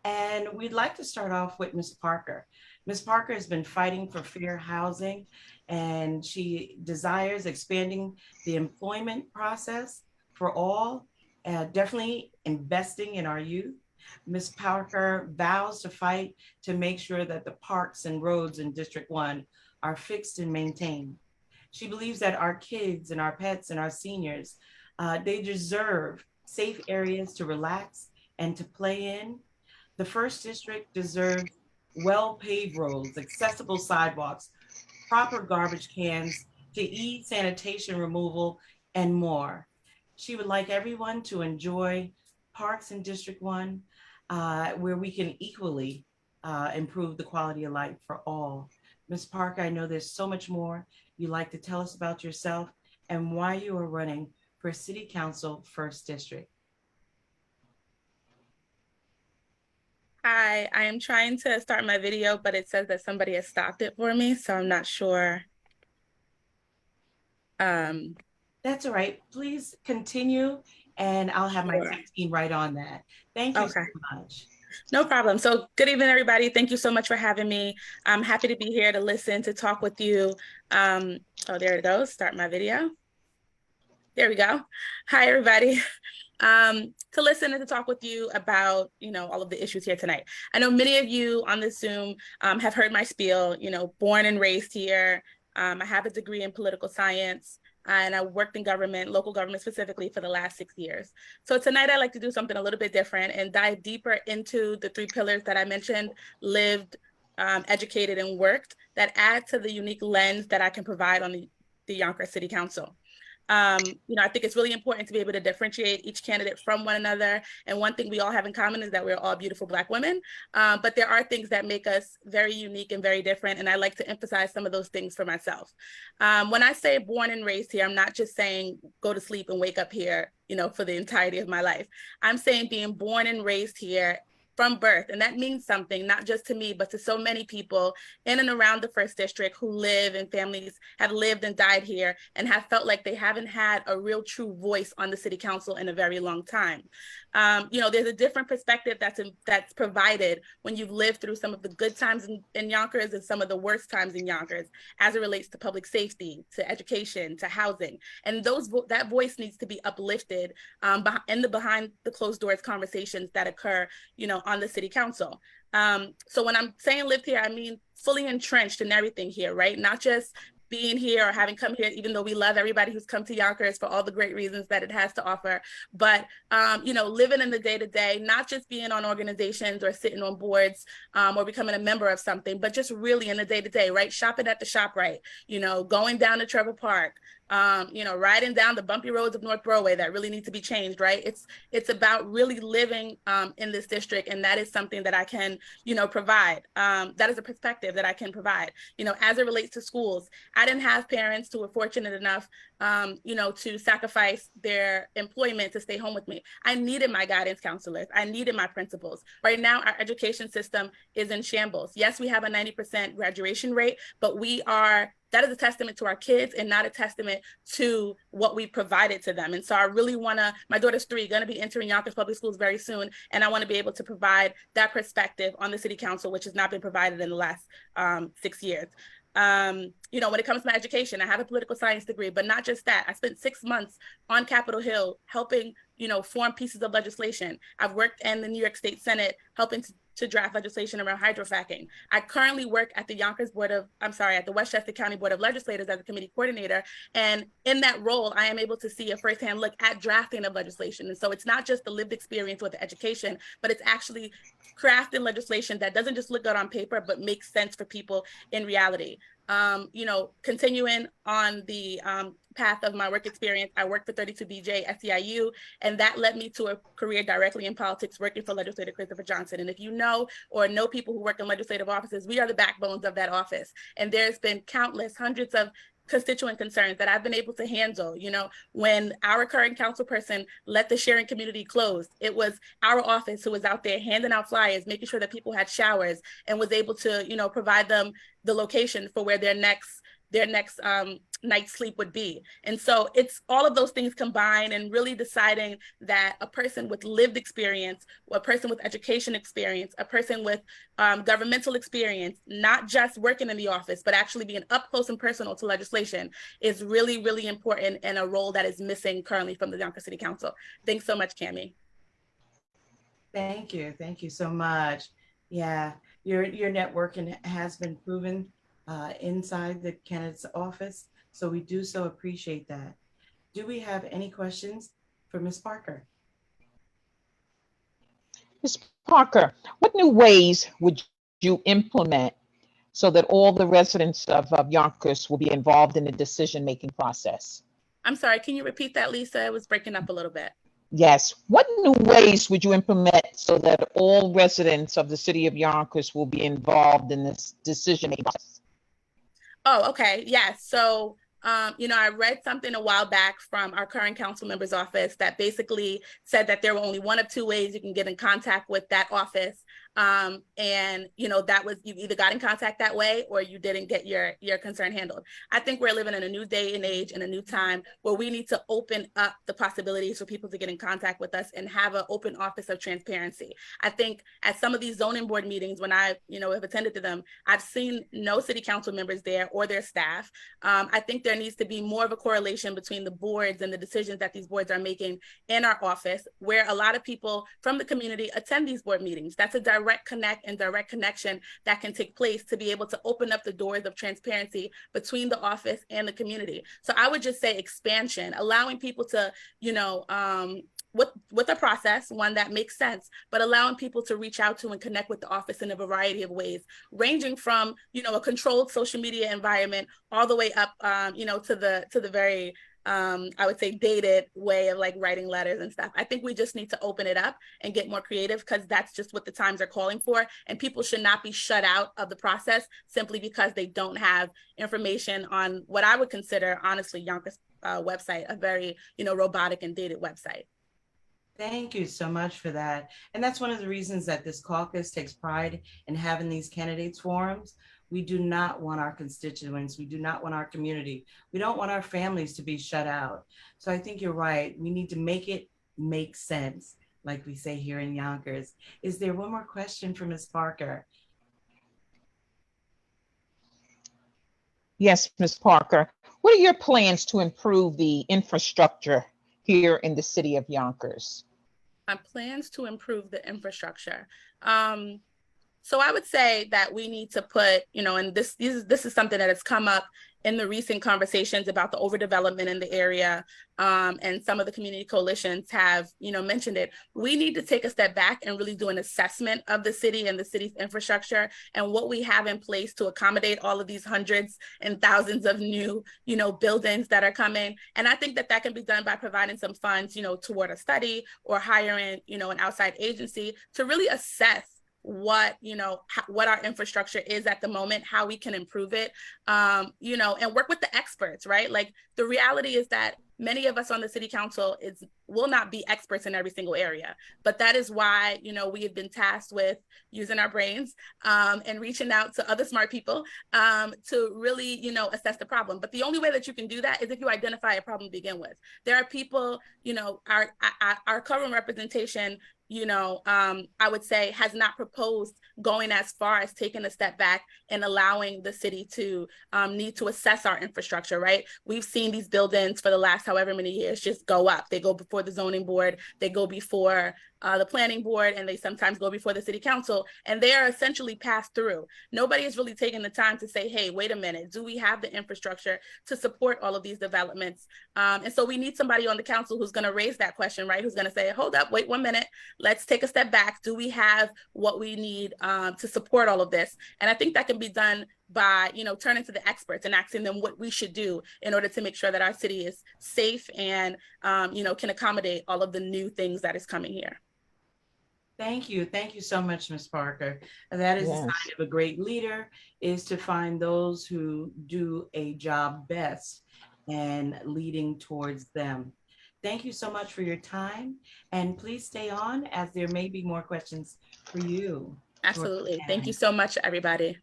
and we'd like to start off with Ms. Parker. Ms. Parker has been fighting for fair housing, and she desires expanding the employment process for all, definitely investing in our youth. Ms. Parker vows to fight to make sure that the parks and roads in District 1 are fixed and maintained. She believes that our kids and our pets and our seniors, they deserve safe areas to relax and to play in. The 1st District deserves well-paved roads, accessible sidewalks, proper garbage cans to ease sanitation removal, and more. She would like everyone to enjoy parks in District 1, where we can equally improve the quality of life for all. Ms. Parker, I know there's so much more you'd like to tell us about yourself and why you are running for City Council 1st District. Hi, I am trying to start my video, but it says that somebody has stopped it for me, so I'm not sure. That's all right. Please continue, and I'll have my team right on that. Thank you so much. No problem. So good evening, everybody. Thank you so much for having me. I'm happy to be here to listen, to talk with you. Oh, there it goes. Start my video. There we go. Hi, everybody. To listen and to talk with you about, all of the issues here tonight. I know many of you on this Zoom have heard my spiel, born and raised here. I have a degree in political science, and I worked in government, local government specifically, for the last 6 years. So tonight I'd like to do something a little bit different and dive deeper into the 3 pillars that I mentioned: lived, educated, and worked, that add to the unique lens that I can provide on the Yonkers City Council. I think it's really important to be able to differentiate each candidate from one another. And one thing we all have in common is that we're all beautiful Black women. But there are things that make us very unique and very different. And I like to emphasize some of those things for myself. When I say born and raised here, I'm not just saying go to sleep and wake up here, for the entirety of my life. I'm saying being born and raised here from birth. And that means something, not just to me, but to so many people in and around the 1st District who live, and families have lived and died here and have felt like they haven't had a real true voice on the City Council in a very long time. There's a different perspective that's provided when you've lived through some of the good times in Yonkers and some of the worst times in Yonkers as it relates to public safety, to education, to housing. And that voice needs to be uplifted in the behind the closed doors conversations that occur, on the City Council. So when I'm saying lived here, I mean fully entrenched in everything here, right? Not just being here or having come here, even though we love everybody who's come to Yonkers for all the great reasons that it has to offer, but, living in the day-to-day, not just being on organizations or sitting on boards or becoming a member of something, but just really in the day-to-day, right? Shopping at the ShopRite, going down to Trevor Park, riding down the bumpy roads of North Broadway that really need to be changed, right? It's about really living in this district, and that is something that I can, provide. That is a perspective that I can provide. As it relates to schools, I didn't have parents who were fortunate enough, to sacrifice their employment to stay home with me. I needed my guidance counselors. I needed my principals. Right now, our education system is in shambles. Yes, we have a 90% graduation rate, but that is a testament to our kids and not a testament to what we provided to them. And so I really my daughter's 3, going to be entering Yonkers Public Schools very soon. And I want to be able to provide that perspective on the City Council, which has not been provided in the last 6 years. when it comes to my education, I have a political science degree, but not just that. I spent 6 months on Capitol Hill helping, form pieces of legislation. I've worked in the New York State Senate helping to draft legislation around hydrofracking. I currently work at the at the Westchester County Board of Legislators as a committee coordinator. And in that role, I am able to see a firsthand look at drafting of legislation. And so it's not just the lived experience with the education, but it's actually crafting legislation that doesn't just look good on paper, but makes sense for people in reality. Continuing on the path of my work experience, I worked for 32BJ at SEIU, and that led me to a career directly in politics, working for Legislator Christopher Johnson. And if you know or know people who work in legislative offices, we are the backbones of that office. And there's been hundreds of constituent concerns that I've been able to handle. When our current council person let the sharing community close, it was our office who was out there handing out flyers, making sure that people had showers, and was able to, provide them the location for where their next night's sleep would be. And so it's all of those things combined, and really deciding that a person with lived experience, or a person with education experience, a person with governmental experience, not just working in the office, but actually being up close and personal to legislation, is really, really important, and a role that is missing currently from the Yonkers City Council. Thanks so much, Cammie. Thank you so much. Yeah, your networking has been proven inside the candidate's office. So we do so appreciate that. Do we have any questions for Ms. Parker? Ms. Parker, what new ways would you implement so that all the residents of Yonkers will be involved in the decision-making process? I'm sorry, can you repeat that, Lisa? It was breaking up a little bit. Yes. What new ways would you implement so that all residents of the city of Yonkers will be involved in this decision-making process? Oh, okay. Yeah. So, I read something a while back from our current council member's office that basically said that there were only one of two ways you can get in contact with that office. That was, you either got in contact that way or you didn't get your concern handled. I think we're living in a new day and age and a new time where we need to open up the possibilities for people to get in contact with us and have an open office of transparency. I think at some of these zoning board meetings, when I, have attended to them, I've seen no city council members there or their staff. I think there needs to be more of a correlation between the boards and the decisions that these boards are making in our office, where a lot of people from the community attend these board meetings. That's a direct connect and direct connection that can take place to be able to open up the doors of transparency between the office and the community. So I would just say expansion, allowing people to, with a process, one that makes sense, but allowing people to reach out to and connect with the office in a variety of ways, ranging from, a controlled social media environment all the way up, to the very, I would say, dated way of like writing letters and stuff. I think we just need to open it up and get more creative, because that's just what the times are calling for. And people should not be shut out of the process simply because they don't have information on what I would consider, honestly, Yonkers website, a very, robotic and dated website. Thank you so much for that. And that's one of the reasons that this caucus takes pride in having these candidates forums. We do not want our constituents, we do not want our community, we don't want our families to be shut out. So I think you're right. We need to make it make sense, like we say here in Yonkers. Is there one more question for Ms. Parker? Yes, Ms. Parker. What are your plans to improve the infrastructure here in the city of Yonkers? My plans to improve the infrastructure. So I would say that we need to put, and this is something that has come up in the recent conversations about the overdevelopment in the area, and some of the community coalitions have, mentioned it. We need to take a step back and really do an assessment of the city and the city's infrastructure and what we have in place to accommodate all of these hundreds and thousands of new, buildings that are coming. And I think that can be done by providing some funds, toward a study or hiring, an outside agency to really assess what our infrastructure is at the moment, how we can improve it, and work with the experts, right? Like, the reality is that many of us on the city council will not be experts in every single area. But that is why, you know, we have been tasked with using our brains and reaching out to other smart people to really, you know, assess the problem. But the only way that you can do that is if you identify a problem to begin with. There are people, you know, our current representation, you know, I would say has not proposed going as far as taking a step back and allowing the city to need to assess our infrastructure, right? We've seen these buildings for the last however many years just go up. They go before the zoning board, they go before the planning board, and they sometimes go before the city council, and they are essentially passed through. Nobody has really taken the time to say, hey, wait a minute, do we have the infrastructure to support all of these developments? And so we need somebody on the council who's gonna raise that question, right? Who's gonna say, hold up, wait 1 minute, let's take a step back. Do we have what we need to support all of this? And I think that can be done by, you know, turning to the experts and asking them what we should do in order to make sure that our city is safe and, you know, can accommodate all of the new things that is coming here. Thank you. Thank you so much, Ms. Parker. That is a sign of a great leader, is to find those who do a job best and leading towards them. Thank you so much for your time. And please stay on, as there may be more questions for you. Absolutely. Thank you so much, everybody.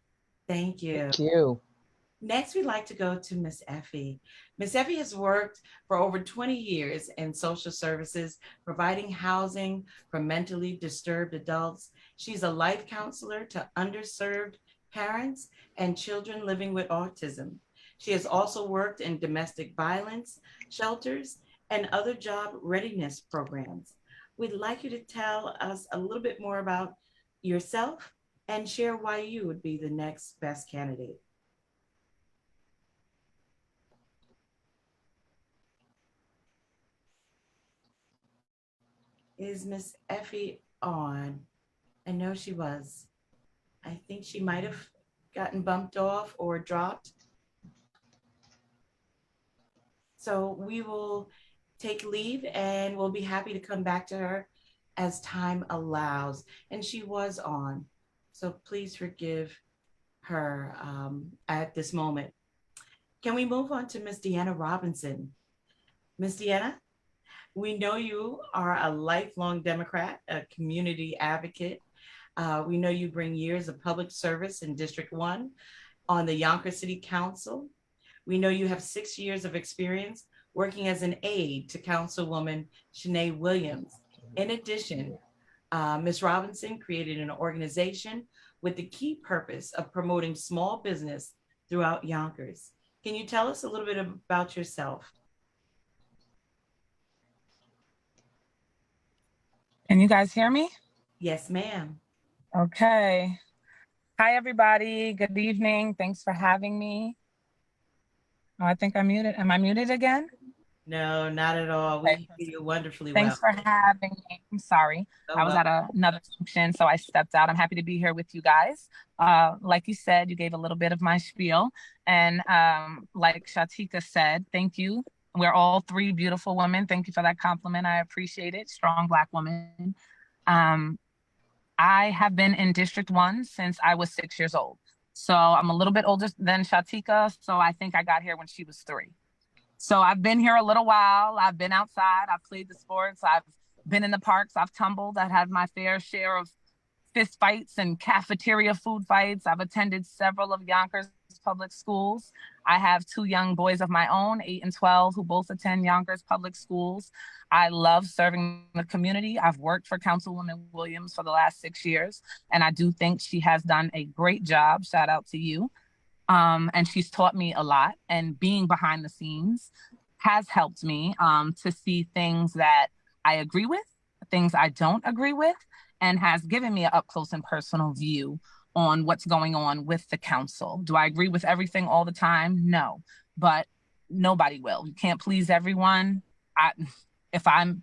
Thank you. Thank you. Next, we'd like to go to Miss Effie. Miss Effie has worked for over 20 years in social services, providing housing for mentally disturbed adults. She's a life counselor to underserved parents and children living with autism. She has also worked in domestic violence shelters and other job readiness programs. We'd like you to tell us a little bit more about yourself and share why you would be the next best candidate. Is Miss Effie on? I know she was. I think she might have gotten bumped off or dropped. So we will take leave and we'll be happy to come back to her as time allows. And she was on, so please forgive her at this moment. Can we move on to Miss Deanna Robinson? Miss Deanna, we know you are a lifelong Democrat, a community advocate. We know you bring years of public service in District 1 on the Yonkers City Council. We know you have 6 years of experience working as an aide to Councilwoman Shanae Williams. In addition, Ms. Robinson created an organization with the key purpose of promoting small business throughout Yonkers. Can you tell us a little bit about yourself? Can you guys hear me? Yes, ma'am. Okay. Hi, everybody. Good evening. Thanks for having me. Oh, I think I'm muted. Am I muted again? No, not at all. Okay. We hear you wonderfully Thanks well. for having me. I'm sorry. I was at another function, so I stepped out. I'm happy to be here with you guys. Like you said, you gave a little bit of my spiel. And like Shatika said, thank you. We're all 3 beautiful women. Thank you for that compliment. I appreciate it. Strong Black woman. I have been in District 1 since I was 6 years old. So I'm a little bit older than Shatika. So I think I got here when she was 3. So I've been here a little while. I've been outside. I've played the sports. I've been in the parks. I've tumbled. I've had my fair share of fist fights and cafeteria food fights. I've attended several of Yonkers public schools. I have 2 young boys of my own, 8 and 12, who both attend Yonkers public schools. I love serving the community. I've worked for Councilwoman Williams for the last 6 years, and I do think she has done a great job. Shout out to you. And she's taught me a lot, and being behind the scenes has helped me to see things that I agree with, things I don't agree with, and has given me an up close and personal view on what's going on with the council. Do I agree with everything all the time? No, but nobody will. You can't please everyone. If I'm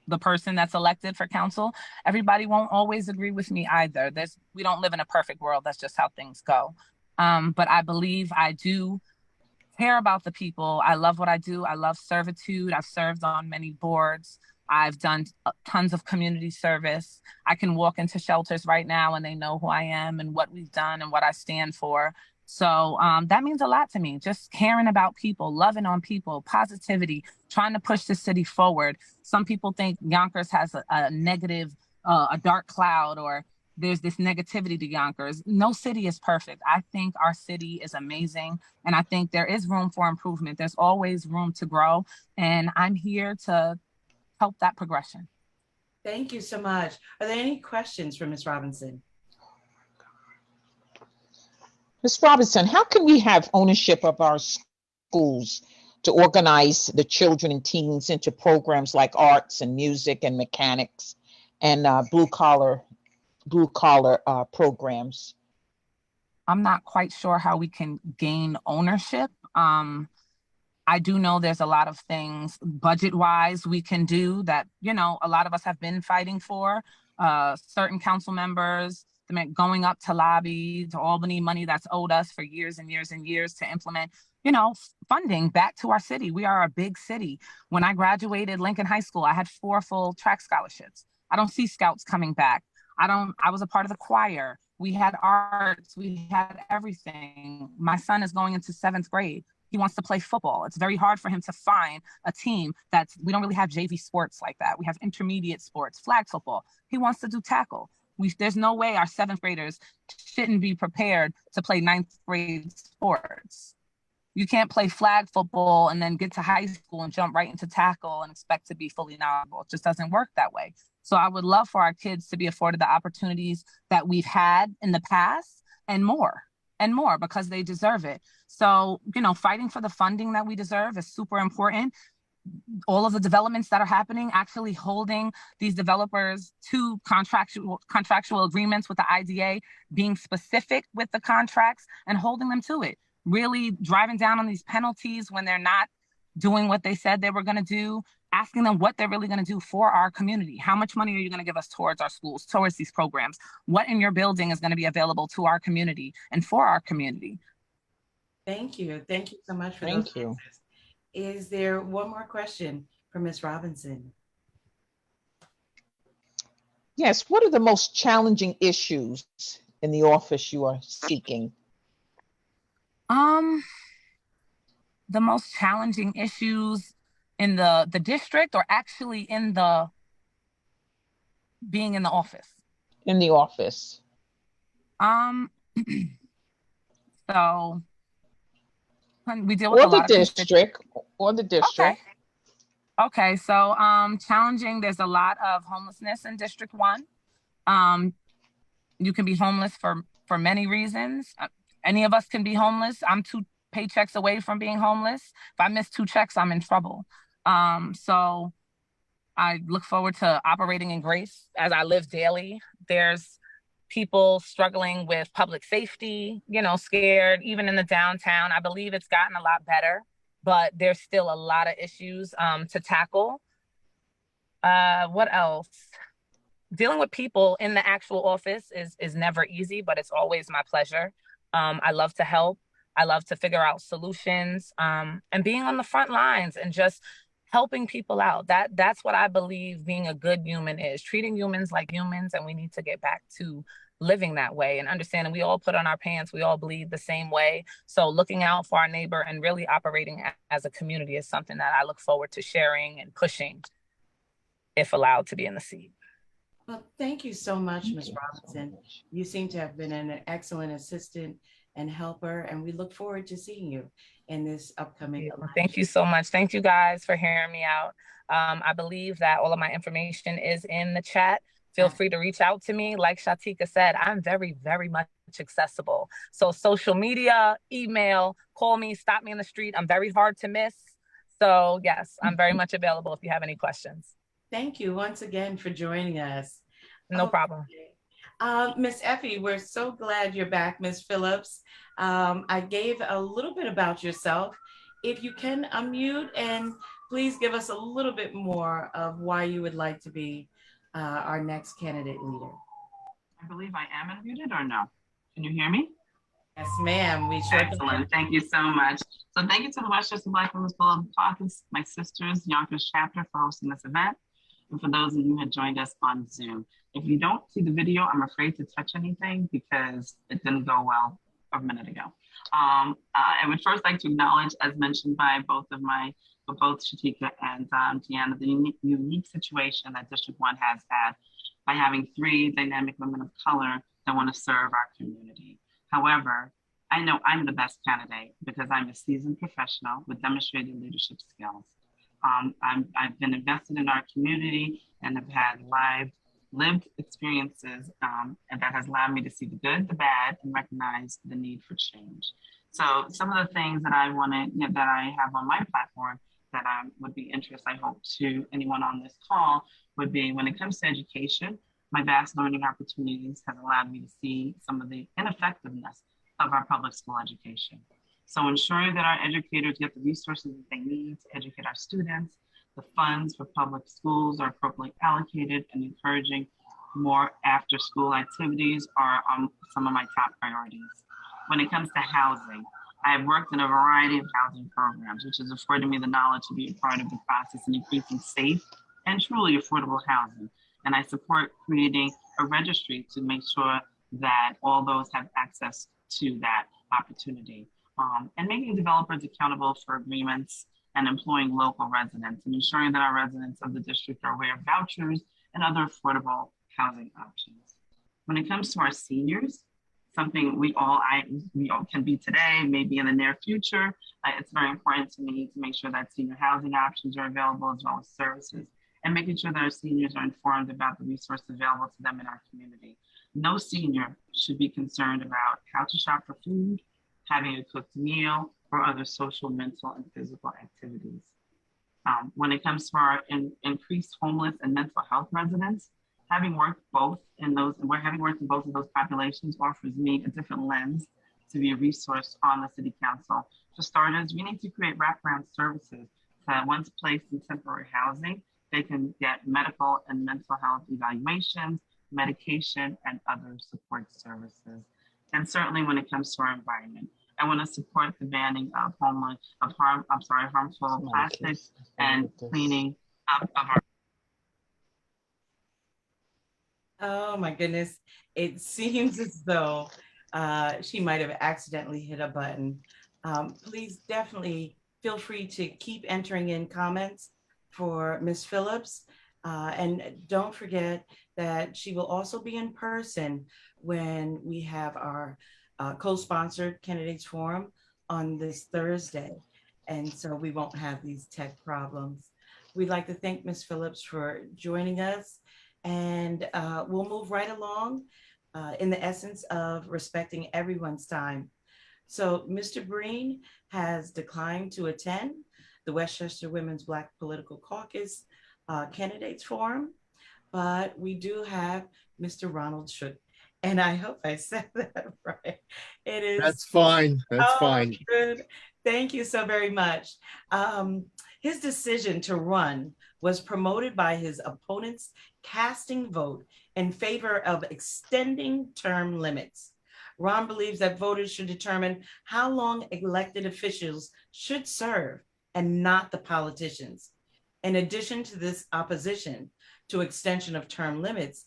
the person that's elected for council, everybody won't always agree with me either. We don't live in a perfect world. That's just how things go. But I believe I do care about the people. I love what I do. I love servitude. I've served on many boards. I've done tons of community service. I can walk into shelters right now and they know who I am and what we've done and what I stand for. So that means a lot to me, just caring about people, loving on people, positivity, trying to push the city forward. Some people think Yonkers has a negative, a dark cloud, or there's this negativity to Yonkers. No city is perfect. I think our city is amazing, and I think there is room for improvement. There's always room to grow, and I'm here to help that progression. Thank you so much. Are there any questions for Ms. Robinson? Ms. Robinson, how can we have ownership of our schools to organize the children and teens into programs like arts and music and mechanics and blue collar programs? I'm not quite sure how we can gain ownership. I do know there's a lot of things budget-wise we can do that, you know, a lot of us have been fighting for. Certain council members going up to lobby to Albany, money that's owed us for years and years and years to implement, you know, funding back to our city. We are a big city. When I graduated Lincoln High School, I had 4 full track scholarships. I don't see scouts coming back. I was a part of the choir. We had arts, we had everything. My son is going into 7th grade. He wants to play football. It's very hard for him to find a team we don't really have JV sports like that. We have intermediate sports, flag football. He wants to do tackle. There's no way our 7th graders shouldn't be prepared to play 9th grade sports. You can't play flag football and then get to high school and jump right into tackle and expect to be fully knowledgeable. It just doesn't work that way. So I would love for our kids to be afforded the opportunities that we've had in the past and more because they deserve it. So, you know, fighting for the funding that we deserve is super important. All of the developments that are happening, actually holding these developers to contractual agreements with the IDA, being specific with the contracts and holding them to it. Really driving down on these penalties when they're not doing what they said they were going to do, asking them what they're really going to do for our community. How much money are you going to give us towards our schools, towards these programs? What in your building is going to be available to our community and for our community? Thank you. Thank you so much for Thank those you. answers. Is there one more question for Ms. Robinson? Yes, what are the most challenging issues in the office you are seeking? The most challenging issues in the district, or actually in the being in the office? In the office. So we deal with Or a lot of district, or the district. Okay, so challenging, there's a lot of homelessness in District 1. You can be homeless for many reasons. Any of us can be homeless. I'm 2 paychecks away from being homeless. If I miss 2 checks, I'm in trouble. So I look forward to operating in grace as I live daily. There's people struggling with public safety, you know, scared, even in the downtown. I believe it's gotten a lot better, but there's still a lot of issues to tackle. What else? Dealing with people in the actual office is never easy, but it's always my pleasure. I love to help. I love to figure out solutions, and being on the front lines and just helping people out. That's what I believe being a good human is, treating humans like humans. And we need to get back to living that way and understanding we all put on our pants, we all bleed the same way. So looking out for our neighbor and really operating as a community is something that I look forward to sharing and pushing if allowed to be in the seat. Well, thank you so much, Ms. Robinson. You seem to have been an excellent assistant and helper, and we look forward to seeing you in this upcoming election. Thank you so much. Thank you guys for hearing me out. I believe that all of my information is in the chat. Feel free to reach out to me. Like Shatika said, I'm very, very much accessible. So social media, email, call me, stop me in the street. I'm very hard to miss. So yes, I'm very much available if you have any questions. Thank you once again for joining us. No problem. Miss Effie, we're so glad you're back, Miss Phillips. I gave a little bit about yourself. If you can unmute and please give us a little bit more of why you would like to be our next candidate leader. I believe I am unmuted, or no? Can you hear me? Yes, ma'am. We sure Excellent. Thank you so much. So thank you to the Westchester Black Women's Political Caucus, my sisters, Yonkers chapter, for hosting this event. And for those of you who had joined us on Zoom. If you don't see the video, I'm afraid to touch anything because it didn't go well a minute ago. I would first like to acknowledge, as mentioned by both Shatika and Deanna, the unique situation that District 1 has had by having 3 dynamic women of color that want to serve our community. However, I know I'm the best candidate because I'm a seasoned professional with demonstrated leadership skills. I've been invested in our community and have had lived experiences, and that has allowed me to see the good, the bad, and recognize the need for change. So some of the things that I wanted, that I have on my platform that would be interest, I hope, to anyone on this call would be, when it comes to education, my vast learning opportunities have allowed me to see some of the ineffectiveness of our public school education. So ensuring that our educators get the resources that they need to educate our students, the funds for public schools are appropriately allocated, and encouraging more after-school activities are some of my top priorities. When it comes to housing, I have worked in a variety of housing programs, which has afforded me the knowledge to be a part of the process in increasing safe and truly affordable housing. And I support creating a registry to make sure that all those have access to that opportunity. And making developers accountable for agreements and employing local residents, and ensuring that our residents of the district are aware of vouchers and other affordable housing options. When it comes to our seniors, something we all can be today, maybe in the near future, it's very important to me to make sure that senior housing options are available, as well as services, and making sure that our seniors are informed about the resources available to them in our community. No senior should be concerned about how to shop for food, having a cooked meal, or other social, mental, and physical activities. When it comes to our increased homeless and mental health residents, having worked in both of those populations offers me a different lens to be a resource on the City Council. For starters, we need to create wraparound services so that once placed in temporary housing, they can get medical and mental health evaluations, medication, and other support services. And certainly when it comes to our environment, I want to support the banning of harmful plastics and cleaning up of our. Oh my goodness. It seems as though she might have accidentally hit a button. Please definitely feel free to keep entering in comments for Ms. Phillips. And don't forget that she will also be in person when we have our co-sponsored candidates forum on this Thursday. And so we won't have these tech problems. We'd like to thank Ms. Phillips for joining us, and we'll move right along in the essence of respecting everyone's time. So Mr. Breen has declined to attend the Westchester Women's Black Political Caucus Candidates Forum, but we do have Mr. Ronald Schutte. And I hope I said that right. It is. That's fine. That's fine. Good. Thank you so very much. His decision to run was promoted by his opponent's casting vote in favor of extending term limits. Ron believes that voters should determine how long elected officials should serve and not the politicians. In addition to this opposition to extension of term limits,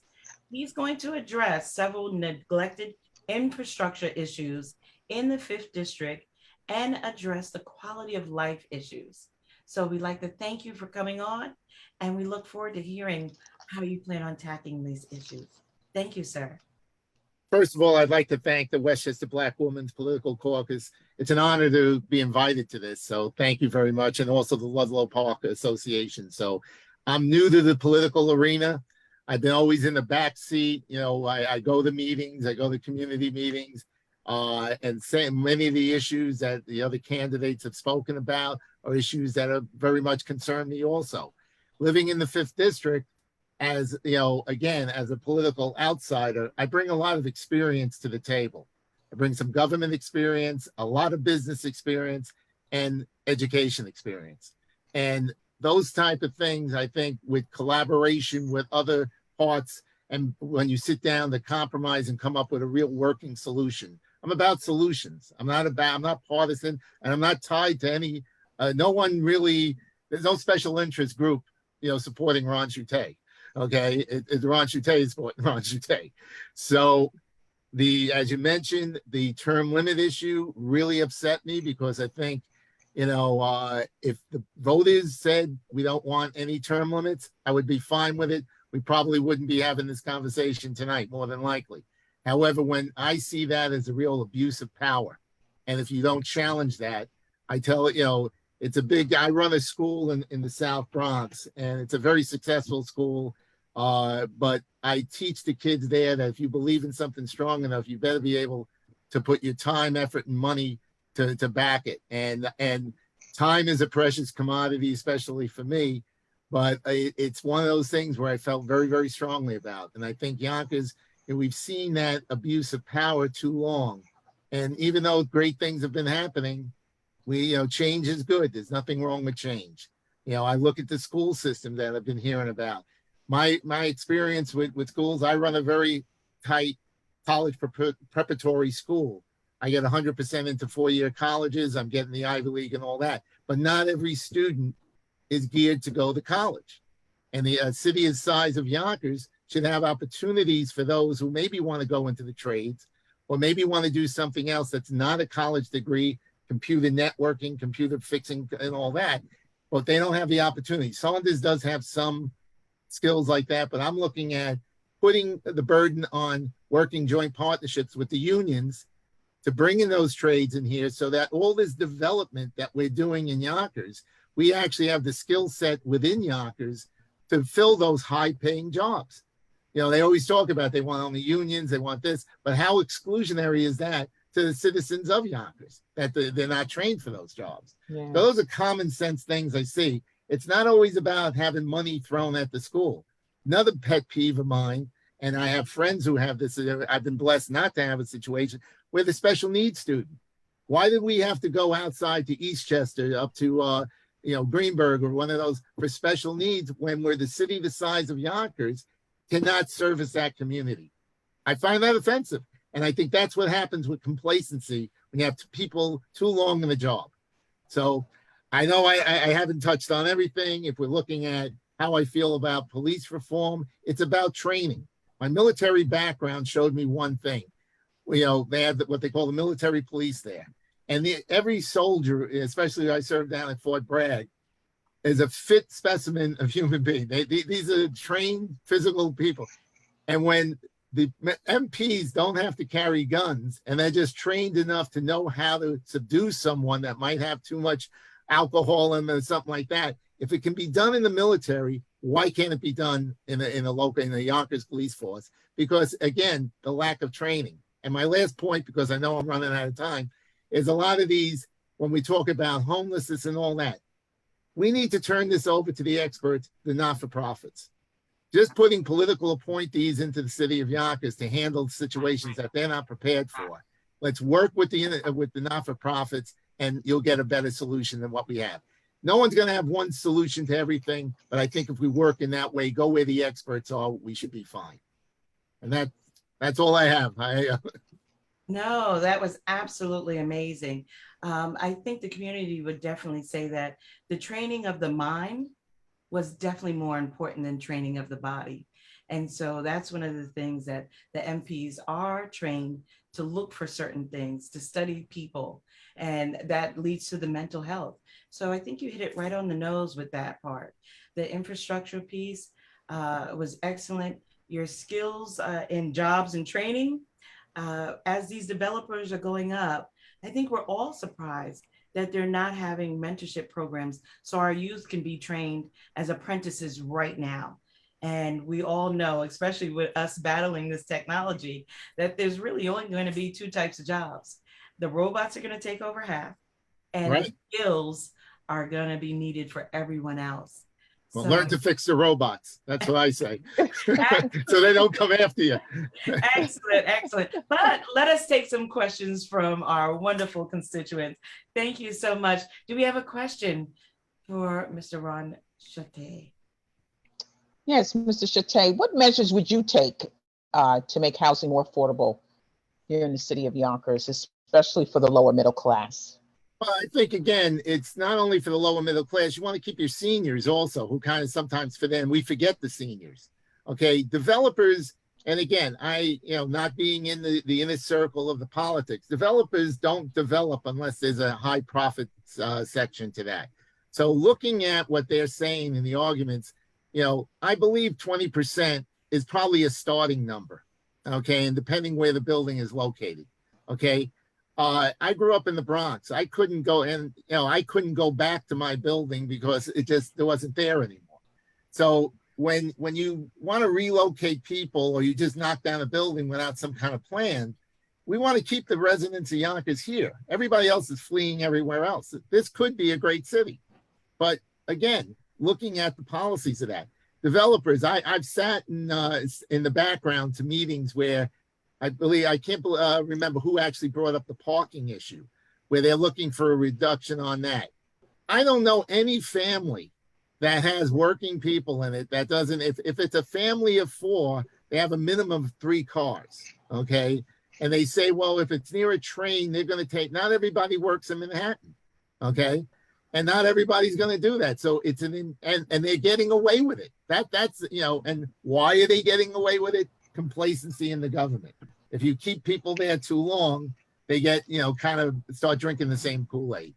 he's going to address several neglected infrastructure issues in the 5th District and address the quality of life issues. So we'd like to thank you for coming on, and we look forward to hearing how you plan on tackling these issues. Thank you, sir. First of all, I'd like to thank the Westchester Black Women's Political Caucus. It's an honor to be invited to this, so thank you very much, and also the Ludlow Park Association. So I'm new to the political arena. I've been always in the back seat. You know, I go to meetings, I go to community meetings, and many of the issues that the other candidates have spoken about are issues that are very much concern me also. Living in the 5th District, as you know, again, as a political outsider, I bring a lot of experience to the table. I bring some government experience, a lot of business experience, and education experience. And those type of things, I think, with collaboration with other parts, and when you sit down to compromise and come up with a real working solution. I'm about solutions. I'm not partisan, and I'm not tied to any, no one really, there's no special interest group, you know, supporting Ron Schutte. Okay, Ron Schutte is supporting Ron Schutte. So As you mentioned, the term limit issue really upset me because I think, if the voters said we don't want any term limits, I would be fine with it. We probably wouldn't be having this conversation tonight, more than likely. However, when I see that as a real abuse of power, and if you don't challenge that, I tell it, I run a school in the South Bronx, and it's a very successful school. But I teach the kids there that if you believe in something strong enough, you better be able to put your time, effort, and money to back it. And time is a precious commodity, especially for me. But it's one of those things where I felt very, very strongly about. And I think Yonkers, we've seen that abuse of power too long. And even though great things have been happening, change is good. There's nothing wrong with change. I look at the school system that I've been hearing about. My experience with schools, I run a very tight college preparatory school. I get 100% into four-year colleges. I'm getting the Ivy League and all that. But not every student is geared to go to college. And the city the size of Yonkers should have opportunities for those who maybe want to go into the trades or maybe want to do something else that's not a college degree, computer networking, computer fixing, and all that. But they don't have the opportunity. Saunders does have some skills like that, but I'm looking at putting the burden on working joint partnerships with the unions to bring in those trades in here so that all this development that we're doing in Yonkers, we actually have the skill set within Yonkers to fill those high-paying jobs. They always talk about they want only unions, they want this, but how exclusionary is that to the citizens of Yonkers, that they're not trained for those jobs? Yeah. So those are common sense things I see. It's not always about having money thrown at the school. Another pet peeve of mine, and I have friends who have this, I've been blessed not to have a situation with a special needs student. Why did we have to go outside to Eastchester, up to Greenberg or one of those for special needs when we're the city the size of Yonkers cannot service that community? I find that offensive. And I think that's what happens with complacency when you have people too long in the job. So I know I haven't touched on everything. If we're looking at how I feel about police reform, it's about training. My military background showed me one thing. They have what they call the military police there. And every soldier, especially I served down at Fort Bragg, is a fit specimen of human being. These are trained physical people. And when the MPs don't have to carry guns and they're just trained enough to know how to subdue someone that might have too much alcohol in them or something like that, if it can be done in the military, why can't it be done in the Yonkers police force? Because again, the lack of training. And my last point, because I know I'm running out of time, is a lot of these, when we talk about homelessness and all that, we need to turn this over to the experts, the not-for-profits. Just putting political appointees into the city of Yonkers to handle situations that they're not prepared for. Let's work with the not-for-profits, and you'll get a better solution than what we have. No one's going to have one solution to everything, but I think if we work in that way, go where the experts are, we should be fine. And that's all I have. No, that was absolutely amazing. I think the community would definitely say that the training of the mind was definitely more important than training of the body. And so that's one of the things that the MPs are trained to look for certain things, to study people, and that leads to the mental health. So I think you hit it right on the nose with that part. The infrastructure piece was excellent. Your skills in jobs and training, as these developers are going up, I think we're all surprised that they're not having mentorship programs so our youth can be trained as apprentices right now. And we all know, especially with us battling this technology, that there's really only going to be two types of jobs. The robots are going to take over half, and Right. the skills are going to be needed for everyone else. Well, learn to fix the robots. That's what I say. So they don't come after you. Excellent, excellent. But let us take some questions from our wonderful constituents. Thank you so much. Do we have a question for Mr. Ron Schutte? Yes, Mr. Schutte, what measures would you take to make housing more affordable here in the city of Yonkers, especially for the lower middle class? Well, I think, again, it's not only for the lower middle class. You want to keep your seniors also, who kind of sometimes fit in. We forget the seniors. Okay, developers and again, not being in the inner circle of the politics, developers don't develop unless there's a high profit section to that. So looking at what they're saying in the arguments, I believe 20% is probably a starting number, okay, and depending where the building is located, okay. I grew up in the Bronx. I couldn't go I couldn't go back to my building because it wasn't there anymore. So when you want to relocate people or you just knock down a building without some kind of plan, we want to keep the residents of Yonkers here. Everybody else is fleeing everywhere else. This could be a great city. But again, looking at the policies of that, developers, I've sat in the background to meetings where I can't remember who actually brought up the parking issue, where they're looking for a reduction on that. I don't know any family that has working people in it that doesn't, if it's a family of 4, they have a minimum of 3 cars, okay? And they say, well, if it's near a train, they're going to take, not everybody works in Manhattan, okay? And not everybody's going to do that. So it's and they're getting away with it. That's, and why are they getting away with it? Complacency in the government. If you keep people there too long, they get, kind of start drinking the same Kool-Aid.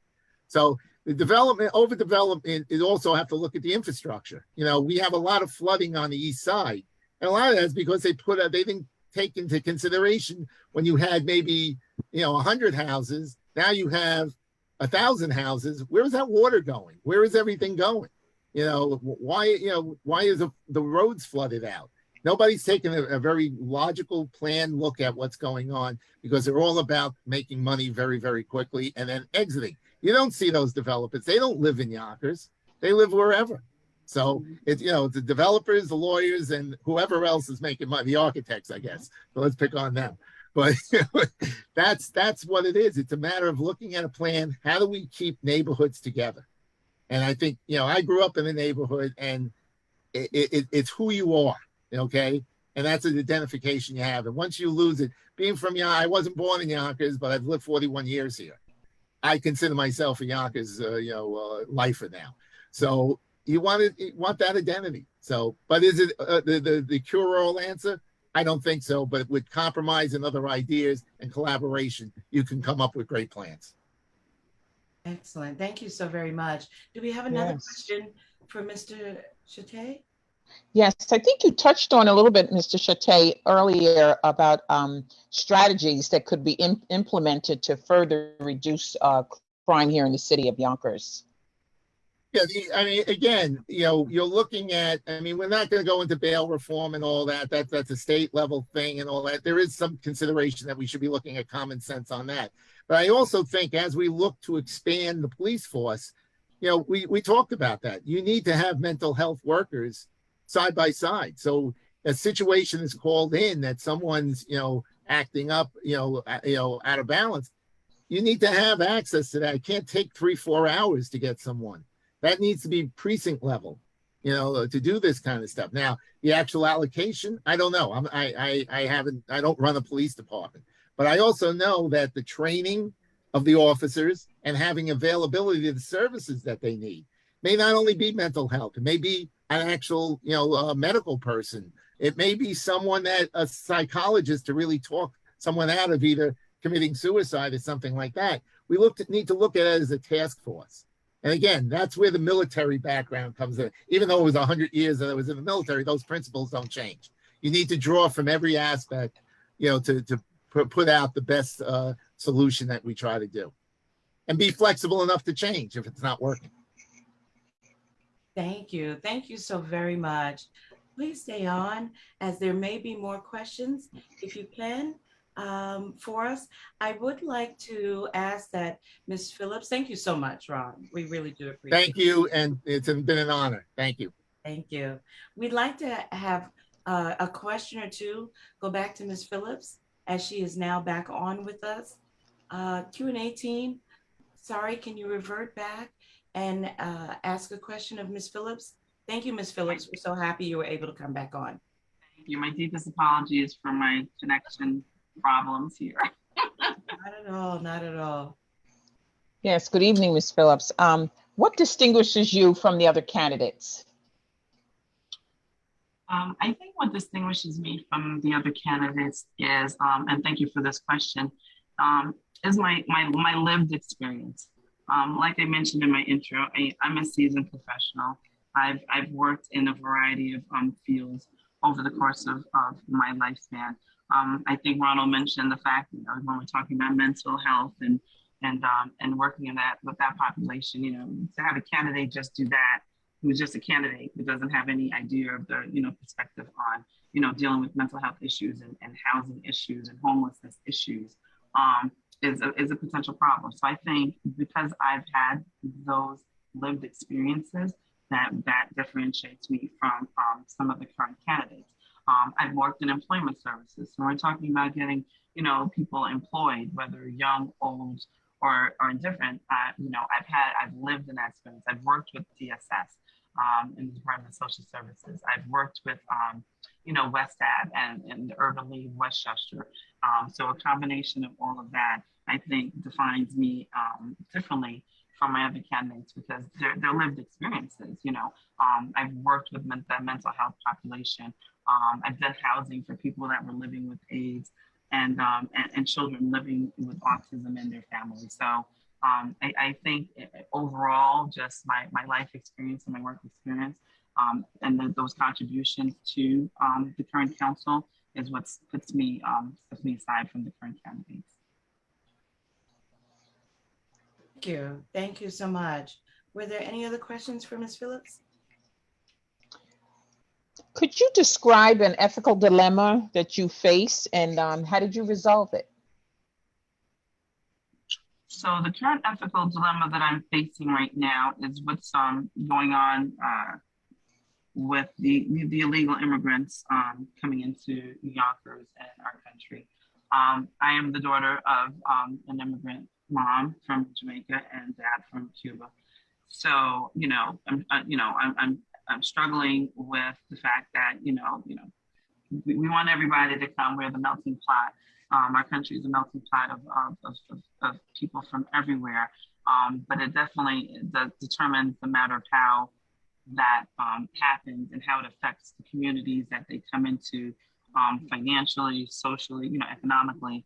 So the overdevelopment is also have to look at the infrastructure. We have a lot of flooding on the east side. And a lot of that's because they didn't take into consideration when you had maybe, 100 houses, now you have 1,000 houses. Where is that water going? Where is everything going? Why is the roads flooded out? Nobody's taken a very logical planned look at what's going on because they're all about making money very, very quickly and then exiting. You don't see those developers. They don't live in Yonkers. They live wherever. So it's, the developers, the lawyers, and whoever else is making money, the architects, I guess. So let's pick on them. But that's what it is. It's a matter of looking at a plan. How do we keep neighborhoods together? And I think, I grew up in a neighborhood and it's who you are. Okay. And that's an identification you have. And once you lose it, being from Yonkers, I wasn't born in Yonkers, but I've lived 41 years here. I consider myself a Yonkers, lifer now. So you want that identity. So, but is it the cure-all answer? I don't think so. But with compromise and other ideas and collaboration, you can come up with great plans. Excellent. Thank you so very much. Do we have another question for Mr. Schutte? Yes, I think you touched on a little bit, Mr. Schutte, earlier about strategies that could be implemented to further reduce crime here in the city of Yonkers. Yeah, again, you're looking at, we're not going to go into bail reform and all that. That's a state level thing and all that. There is some consideration that we should be looking at common sense on that. But I also think as we look to expand the police force, we talked about that. You need to have mental health workers side by side. So a situation is called in that someone's, acting up, out of balance. You need to have access to that. It can't take 3-4 hours to get someone. That needs to be precinct level, to do this kind of stuff. Now, the actual allocation, I don't know. I don't run a police department, but I also know that the training of the officers and having availability of the services that they need may not only be mental health. It may be an actual, medical person. It may be someone a psychologist to really talk someone out of either committing suicide or something like that. We need to look at it as a task force. And again, that's where the military background comes in. Even though it was 100 years that I was in the military, those principles don't change. You need to draw from every aspect, to put out the best solution that we try to do. And be flexible enough to change if it's not working. Thank you. Thank you so very much. Please stay on as there may be more questions if you can for us. I would like to ask that Ms. Phillips, thank you so much, Ron. We really do appreciate it. Thank you. And it's been an honor. Thank you. Thank you. We'd like to have a question or two go back to Ms. Phillips as she is now back on with us. Q&A team, sorry, can you revert back and ask a question of Ms. Phillips? Thank you, Ms. Phillips. We're so happy you were able to come back on. Thank you. My deepest apologies for my connection problems here. Not at all, not at all. Yes, good evening, Ms. Phillips. What distinguishes you from the other candidates? I think what distinguishes me from the other candidates is, and thank you for this question, is my lived experience. Like I mentioned in my intro, I'm a seasoned professional. I've worked in a variety of fields over the course of my lifespan. I think Ronald mentioned the fact, when we're talking about mental health and working in that with that population, to have a candidate just do that, who's just a candidate who doesn't have any idea of the perspective on dealing with mental health issues and housing issues and homelessness issues, is a potential problem. So I think because I've had those lived experiences, that differentiates me from some of the current candidates. I've worked in employment services, so we're talking about getting people employed, whether young, old, or indifferent. I've lived in that experience. I've worked with DSS in the Department of Social Services. I've worked with WestAd and the Urban League Westchester. So a combination of all of that, I think, defines me differently from my other candidates because they're lived experiences. I've worked with the mental health population. I've done housing for people that were living with AIDS and children living with autism in their families. So I think overall, just my life experience and my work experience and those contributions to the current council is what puts me aside from the current candidates. Thank you so much. Were there any other questions for Ms. Phillips? Could you describe an ethical dilemma that you face and how did you resolve it? So the current ethical dilemma that I'm facing right now is what's going on with the illegal immigrants coming into Yonkers and our country. I am the daughter of an immigrant mom from Jamaica and dad from Cuba. So I'm struggling with the fact that we want everybody to come. We're the melting pot. Our country is a melting pot of people from everywhere. But it definitely determines the matter of how that happens and how it affects the communities that they come into financially, socially, economically.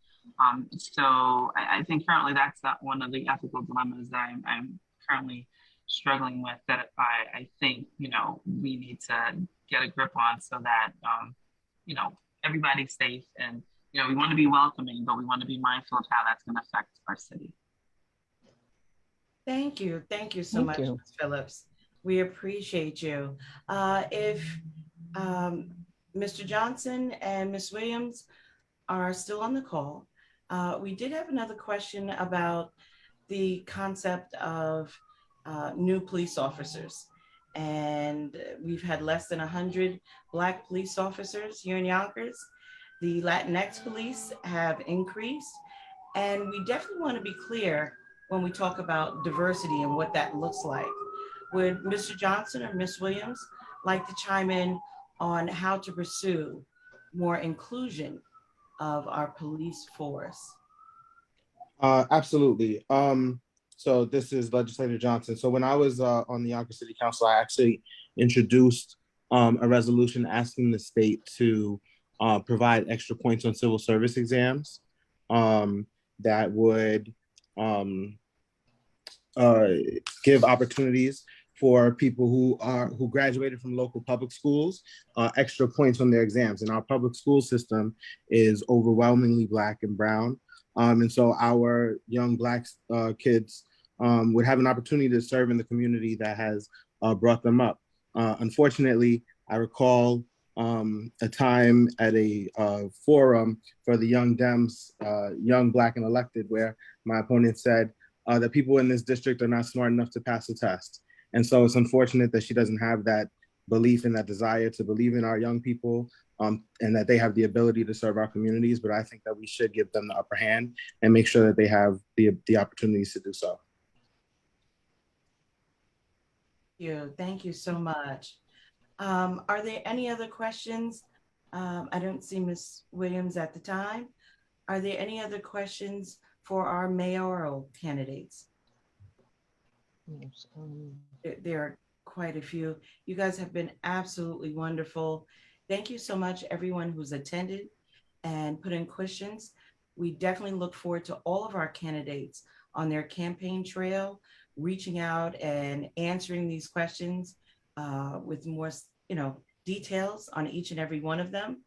So I think currently that's one of the ethical dilemmas that I'm currently struggling with that I think, we need to get a grip on so that, everybody's safe and, we want to be welcoming, but we want to be mindful of how that's going to affect our city. Thank you. Thank you so much, Ms. Phillips. We appreciate you. If Mr. Johnson and Ms. Williams are still on the call, we did have another question about the concept of new police officers. And we've had less than 100 Black police officers here in Yonkers. The Latinx police have increased. And we definitely want to be clear when we talk about diversity and what that looks like. Would Mr. Johnson or Ms. Williams like to chime in on how to pursue more inclusion of our police force? Absolutely. So this is Legislator Johnson. So when I was on the Yonkers City Council, I actually introduced a resolution asking the state to provide extra points on civil service exams that would give opportunities for people who graduated from local public schools, extra points on their exams. And our public school system is overwhelmingly Black and brown. And so our young Black kids would have an opportunity to serve in the community that has brought them up. Unfortunately, I recall a time at a forum for the Young Dems, Young Black and Elected, where my opponent said that people in this district are not smart enough to pass the test. And so it's unfortunate that she doesn't have that belief and that desire to believe in our young people and that they have the ability to serve our communities. But I think that we should give them the upper hand and make sure that they have the opportunities to do so. Thank you so much. Are there any other questions? I don't see Ms. Williams at the time. Are there any other questions for our mayoral candidates? There are quite a few. You guys have been absolutely wonderful Thank you so much, everyone who's attended and put in questions. We definitely look forward to all of our candidates on their campaign trail, reaching out and answering these questions with more, details on each and every one of them.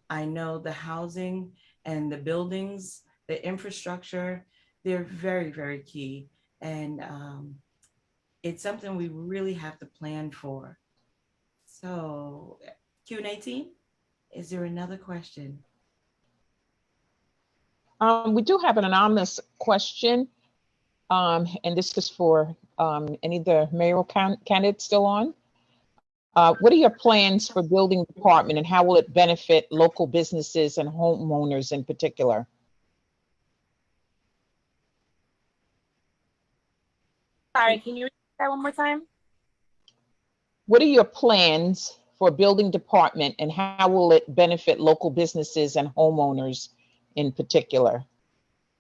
I know the housing and the buildings, the infrastructure, they're very, very key. And it's something we really have to plan for. So Q&A team, is there another question? We do have an anonymous question, and this is for any of the mayoral candidates still on. What are your plans for building department, and how will it benefit local businesses and homeowners in particular? Sorry, can you repeat that one more time? What are your plans for building department, and how will it benefit local businesses and homeowners in particular?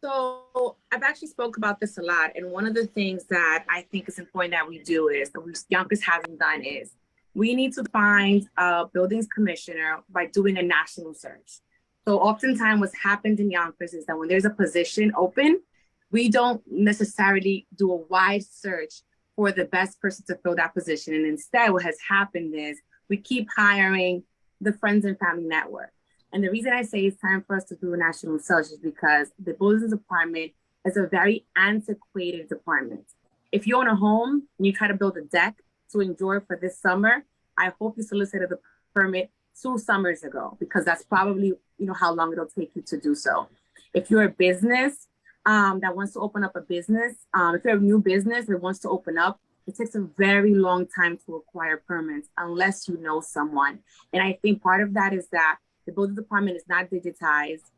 So I've actually spoke about this a lot, and one of the things that I think is important that we do is that Yonkers hasn't done is we need to find a buildings commissioner by doing a national search. So oftentimes what's happened in Yonkers is that when there's a position open, we don't necessarily do a wide search for the best person to fill that position. And instead what has happened is we keep hiring the friends and family network. And the reason I say it's time for us to do a national search is because the buildings department is a very antiquated department. If you own a home and you try to build a deck to enjoy for this summer, I hope you solicited the permit 2 summers ago, because that's probably how long it'll take you to do so. If you're a business that wants to open up a business, if you're a new business that wants to open up, it takes a very long time to acquire permits unless you know someone. And I think part of that is that the building department is not digitized.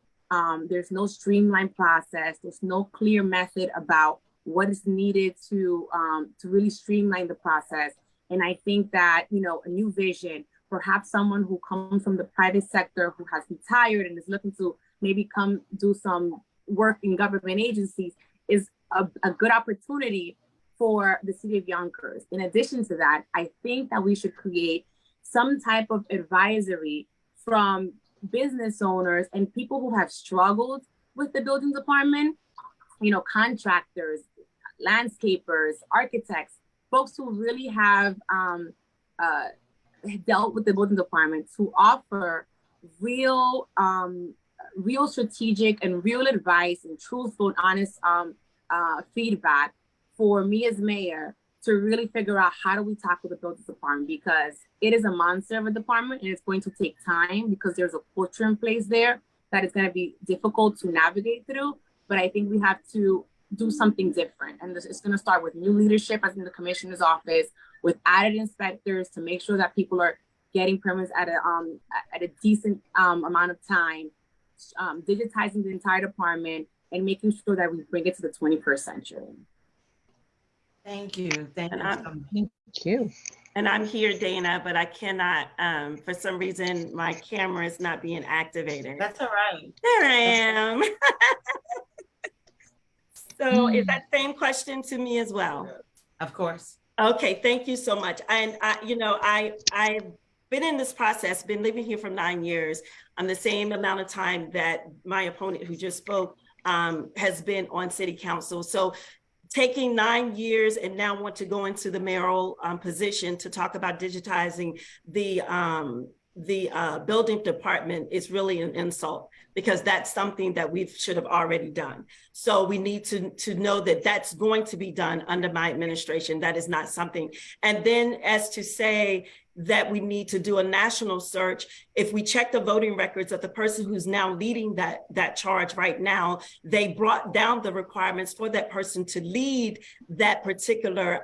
There's no streamlined process. There's no clear method about what is needed to really streamline the process. And I think that, a new vision, perhaps someone who comes from the private sector who has retired and is looking to maybe come do some work in government agencies is a good opportunity for the city of Yonkers. In addition to that, I think that we should create some type of advisory from business owners and people who have struggled with the building department, contractors, landscapers, architects, folks who really have dealt with the building department, to offer real strategic and real advice and truthful and honest feedback for me as mayor to really figure out how do we tackle the building department, because it is a monster of a department and it's going to take time because there's a culture in place there that is going to be difficult to navigate through. But I think we have to do something different. And it's going to start with new leadership as in the commissioner's office, with added inspectors to make sure that people are getting permits at a decent amount of time, digitizing the entire department, and making sure that we bring it to the 21st century. Thank you. Thank you. And I'm here, Dana, but I cannot, for some reason, my camera is not being activated. That's all right. There I am. So is that same question to me as well? Of course. Okay, thank you so much. And I've been in this process, been living here for 9 years, on the same amount of time that my opponent who just spoke has been on city council. So taking 9 years and now want to go into the mayoral position to talk about digitizing the building department is really an insult, because that's something that we should have already done. So we need to know that that's going to be done under my administration. That is not something. And then as to say that we need to do a national search, if we check the voting records of the person who's now leading that charge right now, they brought down the requirements for that person to lead that particular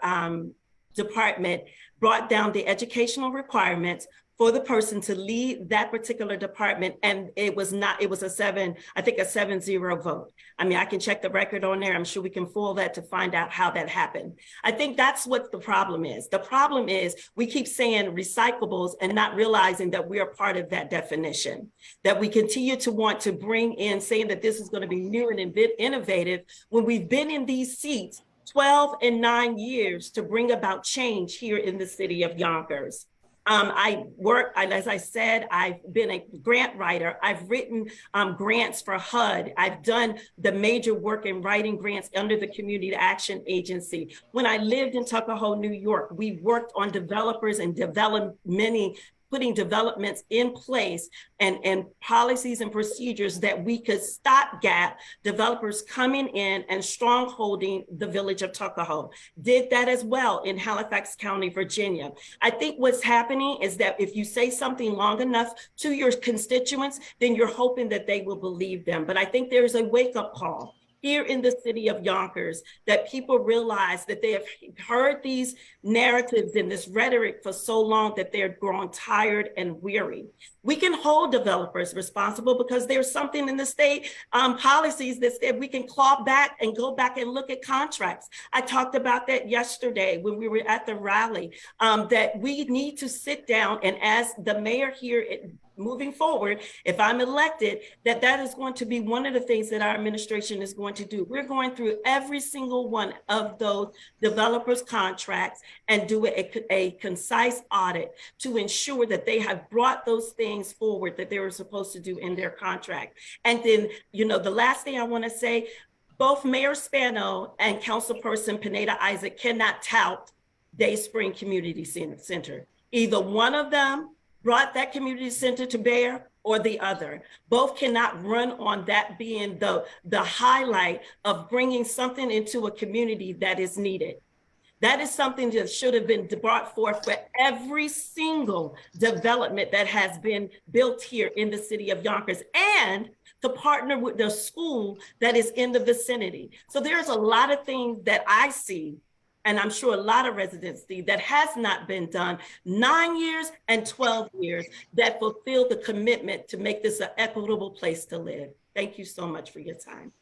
department, brought down the educational requirements for the person to lead that particular department. And it was a 7-0 vote. I mean, I can check the record on there. I'm sure we can pull that to find out how that happened. I think that's what the problem is. The problem is we keep saying recyclables and not realizing that we are part of that definition, that we continue to want to bring in saying that this is going to be new and innovative when we've been in these seats 12 and 9 years to bring about change here in the city of Yonkers. As I said, I've been a grant writer. I've written grants for HUD. I've done the major work in writing grants under the Community Action Agency. When I lived in Tuckahoe, New York, we worked on developers and putting developments in place and policies and procedures that we could stopgap developers coming in and strongholding the village of Tuckahoe. Did that as well in Halifax County, Virginia. I think what's happening is that if you say something long enough to your constituents, then you're hoping that they will believe them. But I think there's a wake-up call here in the city of Yonkers, that people realize that they have heard these narratives and this rhetoric for so long that they're growing tired and weary. We can hold developers responsible because there's something in the state policies that said we can claw back and go back and look at contracts. I talked about that yesterday when we were at the rally, that we need to sit down, and as the mayor here moving forward, if I'm elected, that is going to be one of the things that our administration is going to do. We're going through every single one of those developers' contracts and do a concise audit to ensure that they have brought those things forward that they were supposed to do in their contract. And then, the last thing I want to say, both Mayor Spano and Councilperson Pineda-Isaac cannot tout Dayspring Community Center. Either one of them brought that community center to bear, or the other. Both cannot run on that being the highlight of bringing something into a community that is needed. That is something that should have been brought forth for every single development that has been built here in the city of Yonkers, and to partner with the school that is in the vicinity. So there's a lot of things that I see, and I'm sure a lot of residents see, that has not been done 9 years and 12 years that fulfill the commitment to make this an equitable place to live. Thank you so much for your time.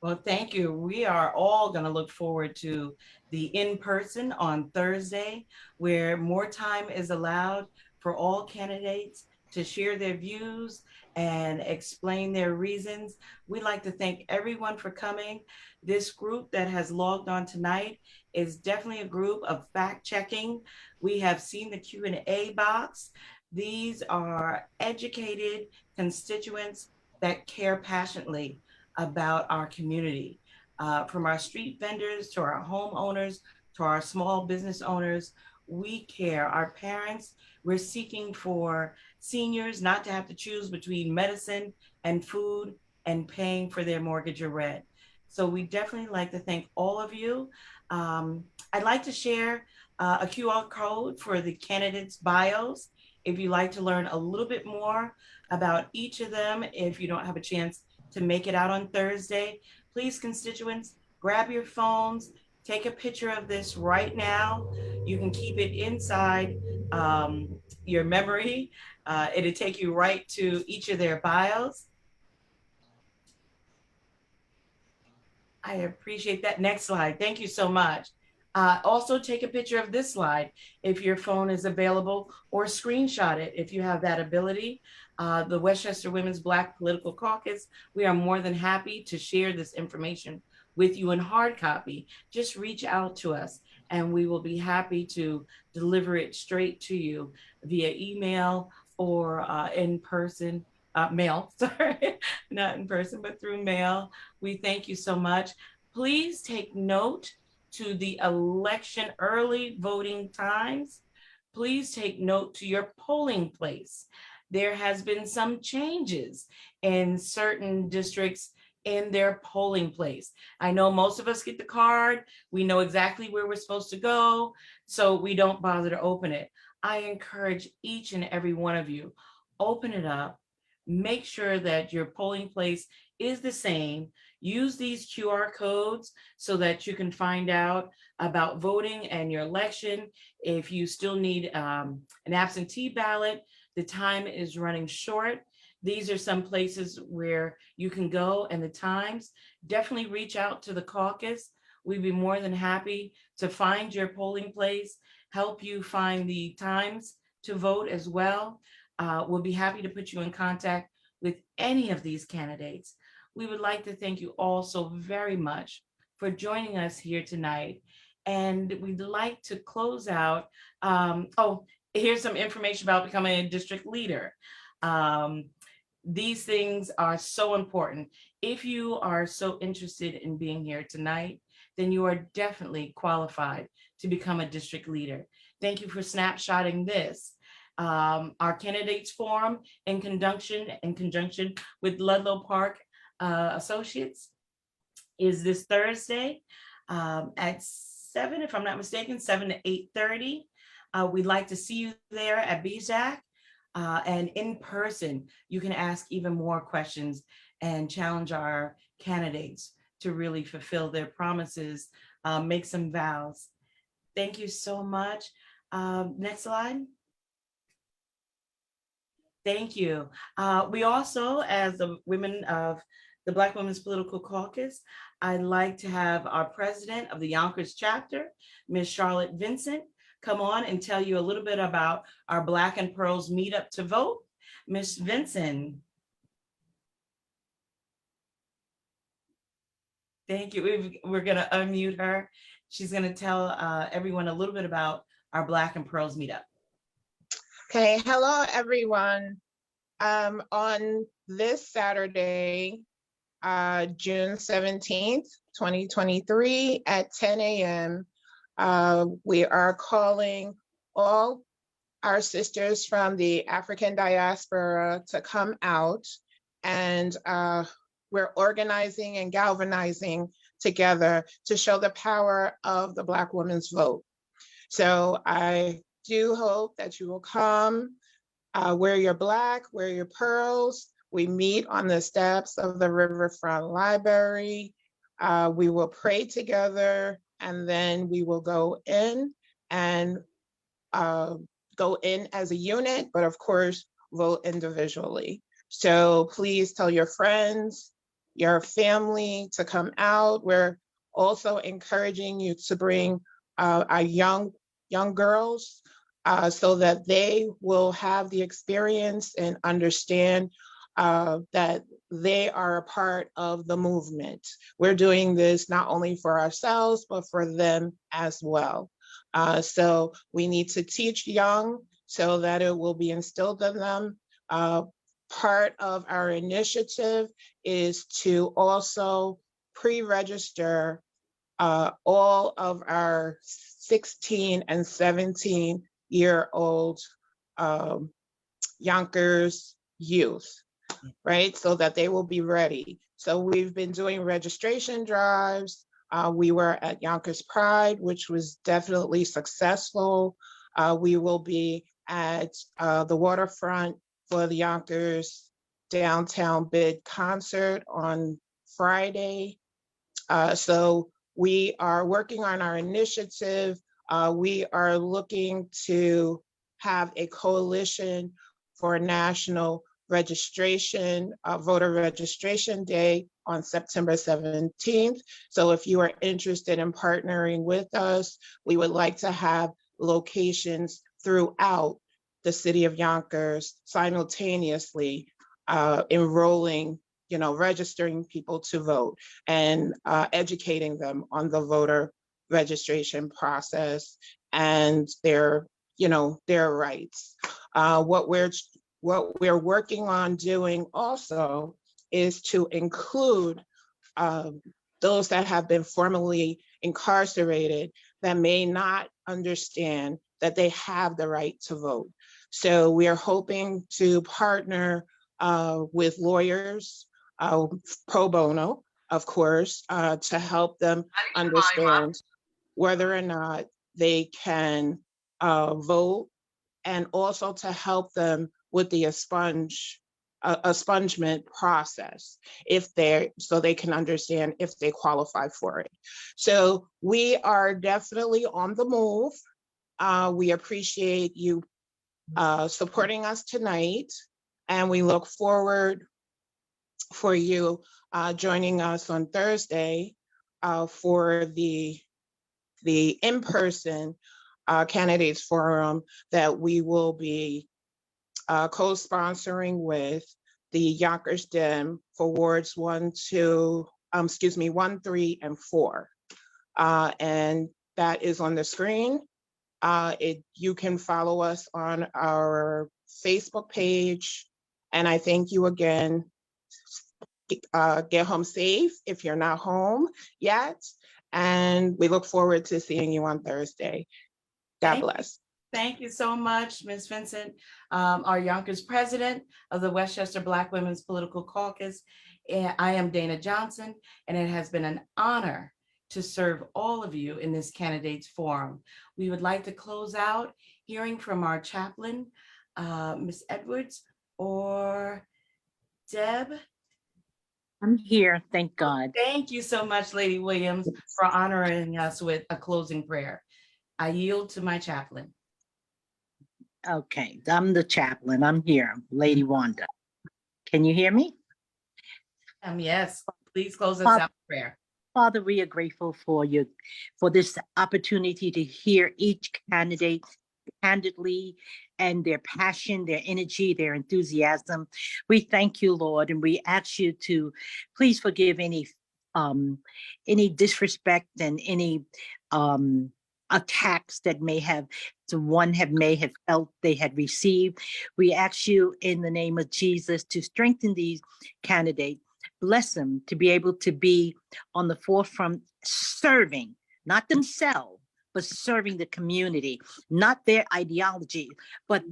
Well, thank you. We are all going to look forward to the in-person on Thursday, where more time is allowed for all candidates to share their views and explain their reasons. We'd like to thank everyone for coming. This group that has logged on tonight is definitely a group of fact-checking. We have seen the Q&A box. These are educated constituents that care passionately about our community, from our street vendors to our homeowners to our small business owners. We care. Our parents, we're seeking for seniors not to have to choose between medicine and food and paying for their mortgage or rent. So we definitely like to thank all of you. I'd like to share a QR code for the candidates' bios. If you'd like to learn a little bit more about each of them, if you don't have a chance to make it out on Thursday, please, constituents, grab your phones, take a picture of this right now. You can keep it inside your memory. It'll take you right to each of their bios. I appreciate that. Next slide. Thank you so much. Also take a picture of this slide if your phone is available, or screenshot it if you have that ability. The Westchester Women's Black Political Caucus, we are more than happy to share this information with you in hard copy. Just reach out to us and we will be happy to deliver it straight to you via email or in person, mail, sorry, not in person, but through mail. We thank you so much. Please take note to the election early voting times. Please take note to your polling place. There has been some changes in certain districts in their polling place. I know most of us get the card. We know exactly where we're supposed to go, so we don't bother to open it. I encourage each and every one of you, open it up, make sure that your polling place is the same. Use these QR codes so that you can find out about voting and your election. If you still need an absentee ballot, the time is running short. These are some places where you can go and the times. Definitely reach out to the caucus. We'd be more than happy to find your polling place, help you find the times to vote as well. We'll be happy to put you in contact with any of these candidates. We would like to thank you all so very much for joining us here tonight. And we'd like to close out. here's some information about becoming a district leader. These things are so important. If you are so interested in being here tonight, then you are definitely qualified to become a district leader. Thank you for snapshotting this. Our candidates forum in conjunction with Ludlow Park Associates is this Thursday at 7, if I'm not mistaken, 7 to 8:30. We'd like to see you there at BZAC. And in person, you can ask even more questions and challenge our candidates to really fulfill their promises, make some vows. Thank you so much. Next slide. Thank you. We also, as the women of the Black Women's Political Caucus, I'd like to have our president of the Yonkers chapter, Ms. Charlotte Vincent, come on and tell you a little bit about our Black and Pearls meetup to vote. Ms. Vincent. Thank you. We're gonna unmute her. She's gonna tell everyone a little bit about our Black and Pearls meetup. Okay, hello everyone. On this Saturday, June 17th, 2023 at 10 a.m., we are calling all our sisters from the African diaspora to come out, and we're organizing and galvanizing together to show the power of the Black women's vote. So I do hope that you will come, wear your Black, wear your pearls. We meet on the steps of the Riverfront Library. We will pray together, and then we will go in and go in as a unit, but of course, vote individually. So please tell your friends, your family to come out. We're also encouraging you to bring our young girls so that they will have the experience and understand that they are a part of the movement. We're doing this not only for ourselves, but for them as well. So we need to teach young so that it will be instilled in them. Part of our initiative is to also pre-register all of our 16 and 17-year-old Yonkers youth, right? So that they will be ready. So we've been doing registration drives. We were at Yonkers Pride, which was definitely successful. We will be at the waterfront for the Yonkers Downtown Bid concert on Friday. So we are working on our initiative. We are looking to have a coalition for national registration, voter registration day on September 17th. So if you are interested in partnering with us, we would like to have locations throughout the city of Yonkers simultaneously enrolling, registering people to vote and educating them on the voter registration process and their rights. What we're working on doing also is to include those that have been formerly incarcerated that may not understand that they have the right to vote. So we are hoping to partner with lawyers, pro bono, of course, to help them understand whether or not they can vote, and also to help them with the expungement process so they can understand if they qualify for it. So we are definitely on the move. We appreciate you supporting us tonight, and we look forward for you joining us on Thursday for the in-person candidates forum that we will be co-sponsoring with the Yonkers Dem for wards 1, 3, and 4. And that is on the screen. You can follow us on our Facebook page. And I thank you again. Get home safe if you're not home yet. And we look forward to seeing you on Thursday. God bless. Thank you so much, Ms. Vincent, our Yonkers president of the Westchester Black Women's Political Caucus. I am Dana Johnson, and it has been an honor to serve all of you in this candidates forum. We would like to close out hearing from our chaplain, Ms. Edwards or Deb. I'm here, thank God. Thank you so much, Lady Williams, for honoring us with a closing prayer. I yield to my chaplain. Okay, I'm the chaplain. I'm here, Lady Wanda. Can you hear me? Yes, please close us out with prayer. Father, we are grateful for you, for this opportunity to hear each candidate candidly and their passion, their energy, their enthusiasm. We thank you, Lord, and we ask you to please forgive any disrespect and any attacks that may have felt they had received. We ask you in the name of Jesus to strengthen these candidates. Bless them to be able to be on the forefront serving, not themselves, but serving the community, not their ideology, but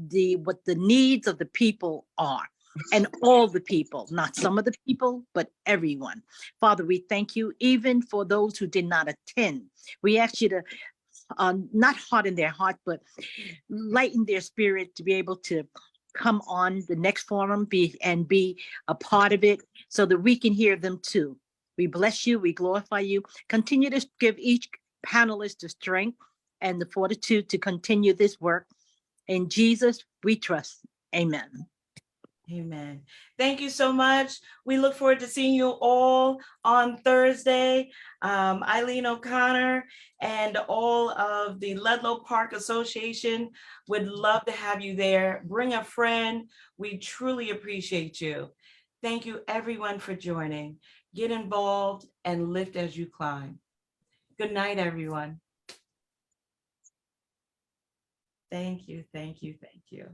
what the needs of the people are. And all the people, not some of the people, but everyone. Father, we thank you even for those who did not attend. We ask you to not harden their heart, but lighten their spirit to be able to come on the next forum be a part of it so that we can hear them too. We bless you, we glorify you. Continue to give each panelist the strength and the fortitude to continue this work. In Jesus, we trust. Amen. Amen. Thank you so much. We look forward to seeing you all on Thursday. Eileen O'Connor and all of the Ludlow Park Association would love to have you there. Bring a friend. We truly appreciate you. Thank you everyone for joining. Get involved and lift as you climb. Good night, everyone. Thank you, thank you, thank you.